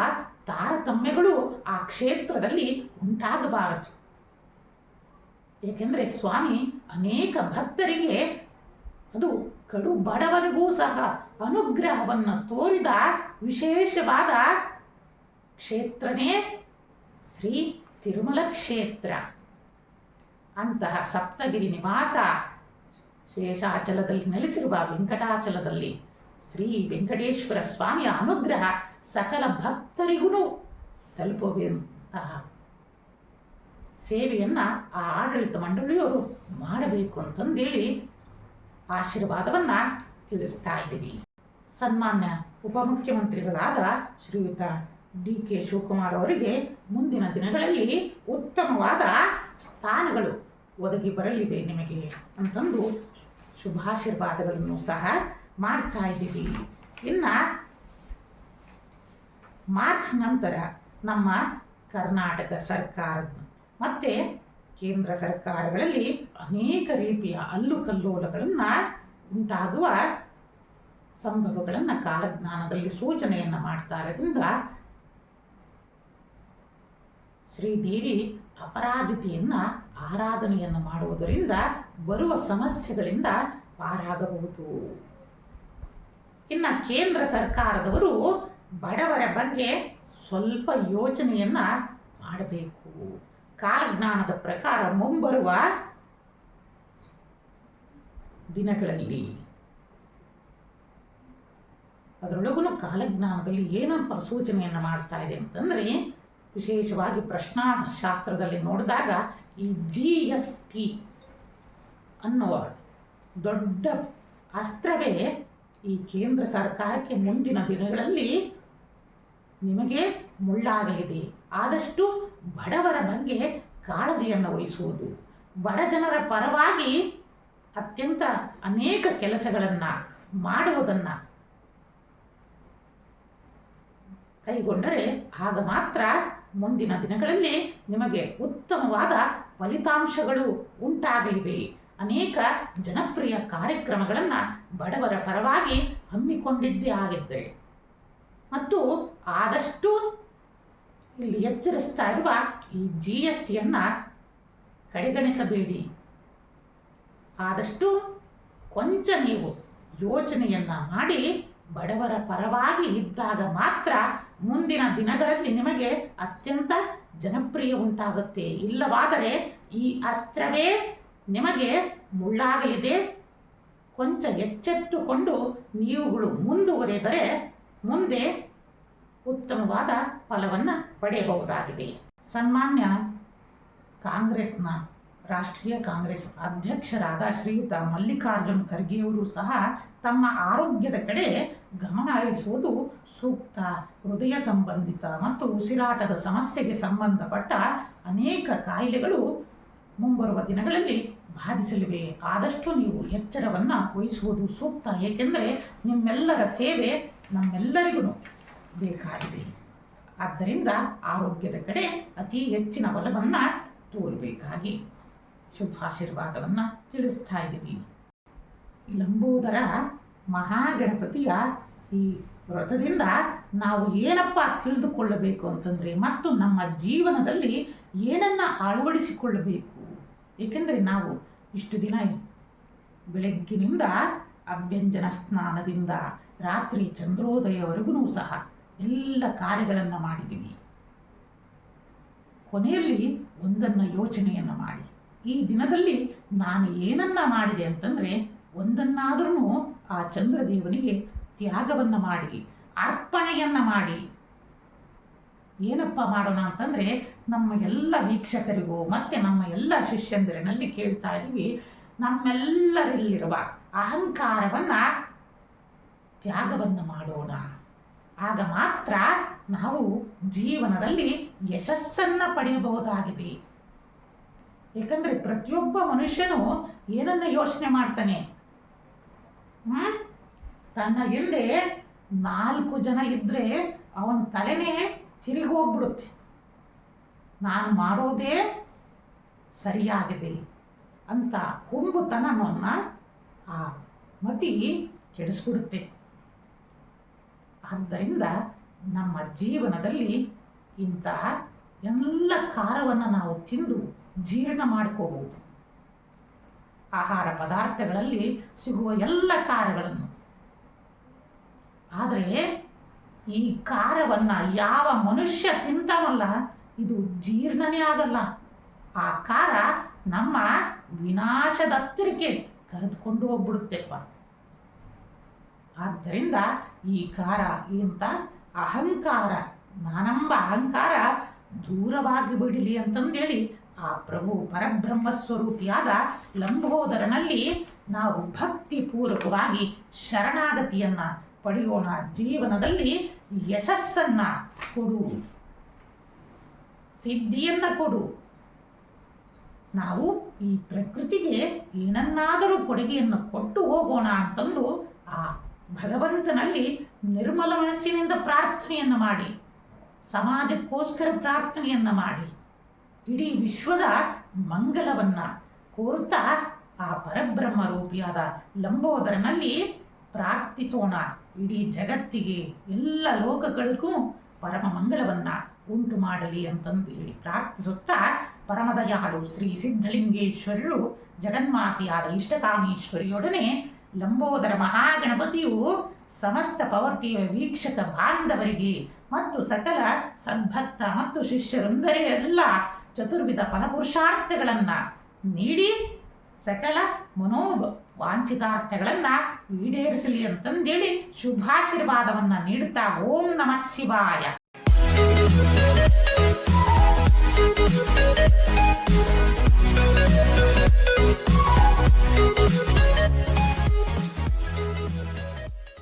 ತಾರತಮ್ಯಗಳು ಆ ಕ್ಷೇತ್ರದಲ್ಲಿ ಉಂಟಾಗಬಾರದು. ಏಕೆಂದರೆ ಸ್ವಾಮಿ ಅನೇಕ ಭಕ್ತರಿಗೆ ಅದು ಕಡು ಬಡವನಿಗೂ ಸಹ ಅನುಗ್ರಹವನ್ನು ತೋರಿದ ವಿಶೇಷವಾದ ಕ್ಷೇತ್ರನೇ ಶ್ರೀ ತಿರುಮಲ ಕ್ಷೇತ್ರ. ಅಂತಹ ಸಪ್ತಗಿರಿ ನಿವಾಸ ಶೇಷಾಚಲದಲ್ಲಿ ನೆಲೆಸಿರುವ ವೆಂಕಟಾಚಲದಲ್ಲಿ ಶ್ರೀ ವೆಂಕಟೇಶ್ವರ ಸ್ವಾಮಿಯ ಅನುಗ್ರಹ ಸಕಲ ಭಕ್ತರಿಗೂ ತಲುಪುವಂತಹ ಸೇವೆಯನ್ನು ಆ ಆಡಳಿತ ಮಂಡಳಿಯವರು ಮಾಡಬೇಕು ಅಂತಂದೇಳಿ ಆಶೀರ್ವಾದವನ್ನು ತಿಳಿಸ್ತಾ ಇದ್ದೀವಿ. ಸನ್ಮಾನ್ಯ ಉಪಮುಖ್ಯಮಂತ್ರಿಗಳಾದ ಶ್ರೀಯುತ DK ಶಿವಕುಮಾರ್ ಅವರಿಗೆ ಮುಂದಿನ ದಿನಗಳಲ್ಲಿ ಉತ್ತಮವಾದ ಸ್ಥಾನಗಳು ಒದಗಿ ಬರಲಿವೆ ನಿಮಗೆ ಅಂತಂದು ಶುಭಾಶೀರ್ವಾದಗಳನ್ನು ಸಹ ಮಾಡ್ತಾ ಇದ್ದೀವಿ. ಇನ್ನು ಮಾರ್ಚ್ ನಂತರ ನಮ್ಮ ಕರ್ನಾಟಕ ಸರ್ಕಾರ ಮತ್ತು ಕೇಂದ್ರ ಸರ್ಕಾರಗಳಲ್ಲಿ ಅನೇಕ ರೀತಿಯ ಅಲ್ಲುಕಲ್ಲೋಲಗಳನ್ನು ಉಂಟಾಗುವ ಸಂಭವಗಳನ್ನು ಕಾಲಜ್ಞಾನದಲ್ಲಿ ಸೂಚನೆಯನ್ನು ಮಾಡ್ತಾ ಇರೋದ್ರಿಂದ ಶ್ರೀದೇವಿ ಅಪರಾಜಿತೆಯನ್ನು ಆರಾಧನೆಯನ್ನು ಮಾಡುವುದರಿಂದ ಬರುವ ಸಮಸ್ಯೆಗಳಿಂದ ಪಾರಾಗಬಹುದು. ಇನ್ನು ಕೇಂದ್ರ ಸರ್ಕಾರದವರು ಬಡವರ ಬಗ್ಗೆ ಸ್ವಲ್ಪ ಯೋಚನೆಯನ್ನು ಮಾಡಬೇಕು. ಕಾಲಜ್ಞಾನದ ಪ್ರಕಾರ ಮುಂಬರುವ ದಿನಗಳಲ್ಲಿ ಅದರೊಳಗೂ ಕಾಲಜ್ಞಾನದಲ್ಲಿ ಏನಪ್ಪ ಸೂಚನೆಯನ್ನು ಮಾಡ್ತಾ ಇದೆ ಅಂತಂದರೆ, ವಿಶೇಷವಾಗಿ ಪ್ರಶ್ನಾಶಾಸ್ತ್ರದಲ್ಲಿ ನೋಡಿದಾಗ ಈ GST ಅನ್ನುವ ದೊಡ್ಡ ಅಸ್ತ್ರವೇ ಈ ಕೇಂದ್ರ ಸರ್ಕಾರಕ್ಕೆ ಮುಂದಿನ ದಿನಗಳಲ್ಲಿ ನಿಮಗೆ ಮುಳ್ಳಾಗಲಿದೆ. ಆದಷ್ಟು ಬಡವರ ಬಗ್ಗೆ ಕಾಳಜಿಯನ್ನು ವಹಿಸುವುದು, ಬಡ ಜನರ ಪರವಾಗಿ ಅತ್ಯಂತ ಅನೇಕ ಕೆಲಸಗಳನ್ನು ಮಾಡುವುದನ್ನು ಕೈಗೊಂಡರೆ ಆಗ ಮಾತ್ರ ಮುಂದಿನ ದಿನಗಳಲ್ಲಿ ನಿಮಗೆ ಉತ್ತಮವಾದ ಫಲಿತಾಂಶಗಳು ಉಂಟಾಗಲಿವೆ. ಅನೇಕ ಜನಪ್ರಿಯ ಕಾರ್ಯಕ್ರಮಗಳನ್ನು ಬಡವರ ಪರವಾಗಿ ಹಮ್ಮಿಕೊಂಡಿದ್ದೇ ಆಗಿದ್ದರೆ ಮತ್ತು ಆದಷ್ಟು ಇಲ್ಲಿ ಎಚ್ಚರಿಸ್ತಾ ಇರುವ ಈ GSTಯನ್ನು ಕಡೆಗಣಿಸಬೇಡಿ. ಆದಷ್ಟು ಕೊಂಚ ನೀವು ಯೋಚನೆಯನ್ನು ಮಾಡಿ ಬಡವರ ಪರವಾಗಿ ಇದ್ದಾಗ ಮಾತ್ರ ಮುಂದಿನ ದಿನಗಳಲ್ಲಿ ನಿಮಗೆ ಅತ್ಯಂತ ಜನಪ್ರಿಯ ಉಂಟಾಗುತ್ತೆ. ಇಲ್ಲವಾದರೆ ಈ ಅಸ್ತ್ರವೇ ನಿಮಗೆ ಮುಳ್ಳಾಗಲಿದೆ. ಕೊಂಚ ಎಚ್ಚೆತ್ತುಕೊಂಡು ನೀವುಗಳು ಮುಂದುವರೆದರೆ ಮುಂದೆ ಉತ್ತಮವಾದ ಫಲವನ್ನು ಪಡೆಯಬಹುದಾಗಿದೆ. ಸನ್ಮಾನ್ಯ ಕಾಂಗ್ರೆಸ್ನ ರಾಷ್ಟ್ರೀಯ ಕಾಂಗ್ರೆಸ್ ಅಧ್ಯಕ್ಷರಾದ ಶ್ರೀಯುತ ಮಲ್ಲಿಕಾರ್ಜುನ್ ಖರ್ಗೆಯವರು ಸಹ ತಮ್ಮ ಆರೋಗ್ಯದ ಕಡೆ ಗಮನ ಹರಿಸುವುದು ಸೂಕ್ತ. ಹೃದಯ ಸಂಬಂಧಿತ ಮತ್ತು ಉಸಿರಾಟದ ಸಮಸ್ಯೆಗೆ ಸಂಬಂಧಪಟ್ಟ ಅನೇಕ ಕಾಯಿಲೆಗಳು ಮುಂಬರುವ ದಿನಗಳಲ್ಲಿ ಬಾಧಿಸಲಿವೆ. ಆದಷ್ಟು ನೀವು ಎಚ್ಚರವನ್ನು ವಹಿಸುವುದು ಸೂಕ್ತ. ಏಕೆಂದರೆ ನಿಮ್ಮೆಲ್ಲರ ಸೇವೆ ನಮ್ಮೆಲ್ಲರಿಗೂ ಬೇಕಾಗಿದೆ. ಆದ್ದರಿಂದ ಆರೋಗ್ಯದ ಕಡೆ ಅತಿ ಹೆಚ್ಚಿನ ಒಲವನ್ನು ತೋರಬೇಕಾಗಿ ಶುಭಾಶೀರ್ವಾದವನ್ನು ತಿಳಿಸ್ತಾ ಇದ್ದೀವಿ. ಲಂಬೋದರ ಮಹಾಗಣಪತಿಯ ಈ ವ್ರತದಿಂದ ನಾವು ಏನಪ್ಪ ತಿಳಿದುಕೊಳ್ಳಬೇಕು ಅಂತಂದರೆ ಮತ್ತು ನಮ್ಮ ಜೀವನದಲ್ಲಿ ಏನನ್ನು ಅಳವಡಿಸಿಕೊಳ್ಳಬೇಕು. ಏಕೆಂದರೆ ನಾವು ಇಷ್ಟು ದಿನ ಬೆಳಗ್ಗಿನಿಂದ ಅಭ್ಯಂಜನ ಸ್ನಾನದಿಂದ ರಾತ್ರಿ ಚಂದ್ರೋದಯವರೆಗೂ ಸಹ ಎಲ್ಲ ಕಾರ್ಯಗಳನ್ನು ಮಾಡಿದ್ದೀವಿ. ಕೊನೆಯಲ್ಲಿ ಒಂದನ್ನು ಯೋಚನೆಯನ್ನು ಮಾಡಿ, ಈ ದಿನದಲ್ಲಿ ನಾನು ಏನನ್ನ ಮಾಡಿದೆ ಅಂತಂದರೆ ಒಂದನ್ನಾದರೂ ಆ ಚಂದ್ರದೇವನಿಗೆ ತ್ಯಾಗವನ್ನು ಮಾಡಿ ಅರ್ಪಣೆಯನ್ನು ಮಾಡಿ. ಏನಪ್ಪ ಮಾಡೋಣ ಅಂತಂದರೆ ನಮ್ಮ ಎಲ್ಲ ವೀಕ್ಷಕರಿಗೂ ಮತ್ತು ನಮ್ಮ ಎಲ್ಲ ಶಿಷ್ಯಂದಿರಿನಲ್ಲಿ ಕೇಳ್ತಾ ಇದ್ದೀವಿ, ನಮ್ಮೆಲ್ಲರಲ್ಲಿರುವ ಅಹಂಕಾರವನ್ನು ತ್ಯಾಗವನ್ನು ಮಾಡೋಣ. ಆಗ ಮಾತ್ರ ನಾವು ಜೀವನದಲ್ಲಿ ಯಶಸ್ಸನ್ನು ಪಡೆಯಬಹುದಾಗಿದೆ. ಏಕೆಂದರೆ ಪ್ರತಿಯೊಬ್ಬ ಮನುಷ್ಯನು ಏನನ್ನ ಯೋಚನೆ ಮಾಡ್ತಾನೆ, ತನ್ನ ಹಿಂದೆ 4 ಜನ ಇದ್ದರೆ ಅವನ ತಲೆನೇ ತಿರುಗಿ ಹೋಗ್ಬಿಡುತ್ತೆ. ನಾನು ಮಾಡೋದೇ ಸರಿಯಾಗಿದೆ ಅಂತ ಹುಂಬುತನವನ್ನು ಆ ಮತಿ ಕೆಡಿಸ್ಬಿಡುತ್ತೆ. ಆದ್ದರಿಂದ ನಮ್ಮ ಜೀವನದಲ್ಲಿ ಇಂತಹ ಎಲ್ಲ ಖಾರವನ್ನು ನಾವು ತಿಂದು ಜೀರ್ಣ ಮಾಡ್ಕೋಬಹುದು. ಆಹಾರ ಪದಾರ್ಥಗಳಲ್ಲಿ ಸಿಗುವ ಎಲ್ಲ ಖಾರಗಳನ್ನು. ಆದರೆ ಈ ಖಾರವನ್ನು ಯಾವ ಮನುಷ್ಯ ತಿಂತಾನಲ್ಲ ಇದು ಜೀರ್ಣನೇ ಆಗಲ್ಲ. ಆ ಖಾರ ನಮ್ಮ ವಿನಾಶದ ಹತ್ತಿರಕ್ಕೆ ಕರೆದುಕೊಂಡು ಹೋಗ್ಬಿಡುತ್ತೆಪ್ಪ. ಆದ್ದರಿಂದ ಈ ಖಾರ ಇಂಥ ಅಹಂಕಾರ, ನಾನೆಂಬ ಅಹಂಕಾರ ದೂರವಾಗಿ ಬಿಡಲಿ ಅಂತಂದೇಳಿ ಆ ಪ್ರಭು ಪರಬ್ರಹ್ಮ ಸ್ವರೂಪಿಯಾದ ಲಂಬೋದರನಲ್ಲಿ ನಾವು ಭಕ್ತಿಪೂರ್ವಕವಾಗಿ ಶರಣಾಗತಿಯನ್ನು ಪಡೆಯೋಣ. ಜೀವನದಲ್ಲಿ ಯಶಸ್ಸನ್ನು ಕೊಡು, ಸಿದ್ಧಿಯನ್ನು ಕೊಡು. ನಾವು ಈ ಪ್ರಕೃತಿಗೆ ಏನನ್ನಾದರೂ ಕೊಡುಗೆಯನ್ನು ಕೊಟ್ಟು ಹೋಗೋಣ ಅಂತಂದು ಆ ಭಗವಂತನಲ್ಲಿ ನಿರ್ಮಲ ಮನಸ್ಸಿನಿಂದ ಪ್ರಾರ್ಥನೆಯನ್ನು ಮಾಡಿ, ಸಮಾಜಕ್ಕೋಸ್ಕರ ಪ್ರಾರ್ಥನೆಯನ್ನು ಮಾಡಿ, ಇಡೀ ವಿಶ್ವದ ಮಂಗಲವನ್ನು ಕೋರುತ್ತಾ ಆ ಪರಬ್ರಹ್ಮ ರೂಪಿಯಾದ ಲಂಬೋದರನಲ್ಲಿ ಪ್ರಾರ್ಥಿಸೋಣ. ಇಡೀ ಜಗತ್ತಿಗೆ ಎಲ್ಲ ಲೋಕಗಳಿಗೂ ಪರಮ ಮಂಗಳವನ್ನು ಉಂಟು ಮಾಡಲಿ ಅಂತಂದು ಹೇಳಿ ಪ್ರಾರ್ಥಿಸುತ್ತಾ ಪರಮದಯಾಳು ಶ್ರೀ ಸಿದ್ಧಲಿಂಗೇಶ್ವರರು ಜಗನ್ಮಾತೆಯಾದ ಇಷ್ಟಕಾಮೇಶ್ವರಿಯೊಡನೆ ಲಂಬೋದರ ಮಹಾಗಣಪತಿಯು ಸಮಸ್ತ ಪವರ್ ಟಿವಿಯ ವೀಕ್ಷಕ ಬಾಂಧವರಿಗೆ ಮತ್ತು ಸಕಲ ಸದ್ಭಕ್ತ ಮತ್ತು ಶಿಷ್ಯರೊಂದರೆಲ್ಲ ಚತುರ್ವಿಧ ಫಲಪುರುಷಾರ್ಥಗಳನ್ನು ನೀಡಿ ಸಕಲ ವಾಂಛಿತಾರ್ಥಗಳನ್ನು ಈಡೇರಿಸಲಿ ಅಂತಂದೇಳಿ ಶುಭಾಶೀರ್ವಾದವನ್ನು ನೀಡುತ್ತಾ ಓಂ ನಮಃ ಶಿವಾಯ.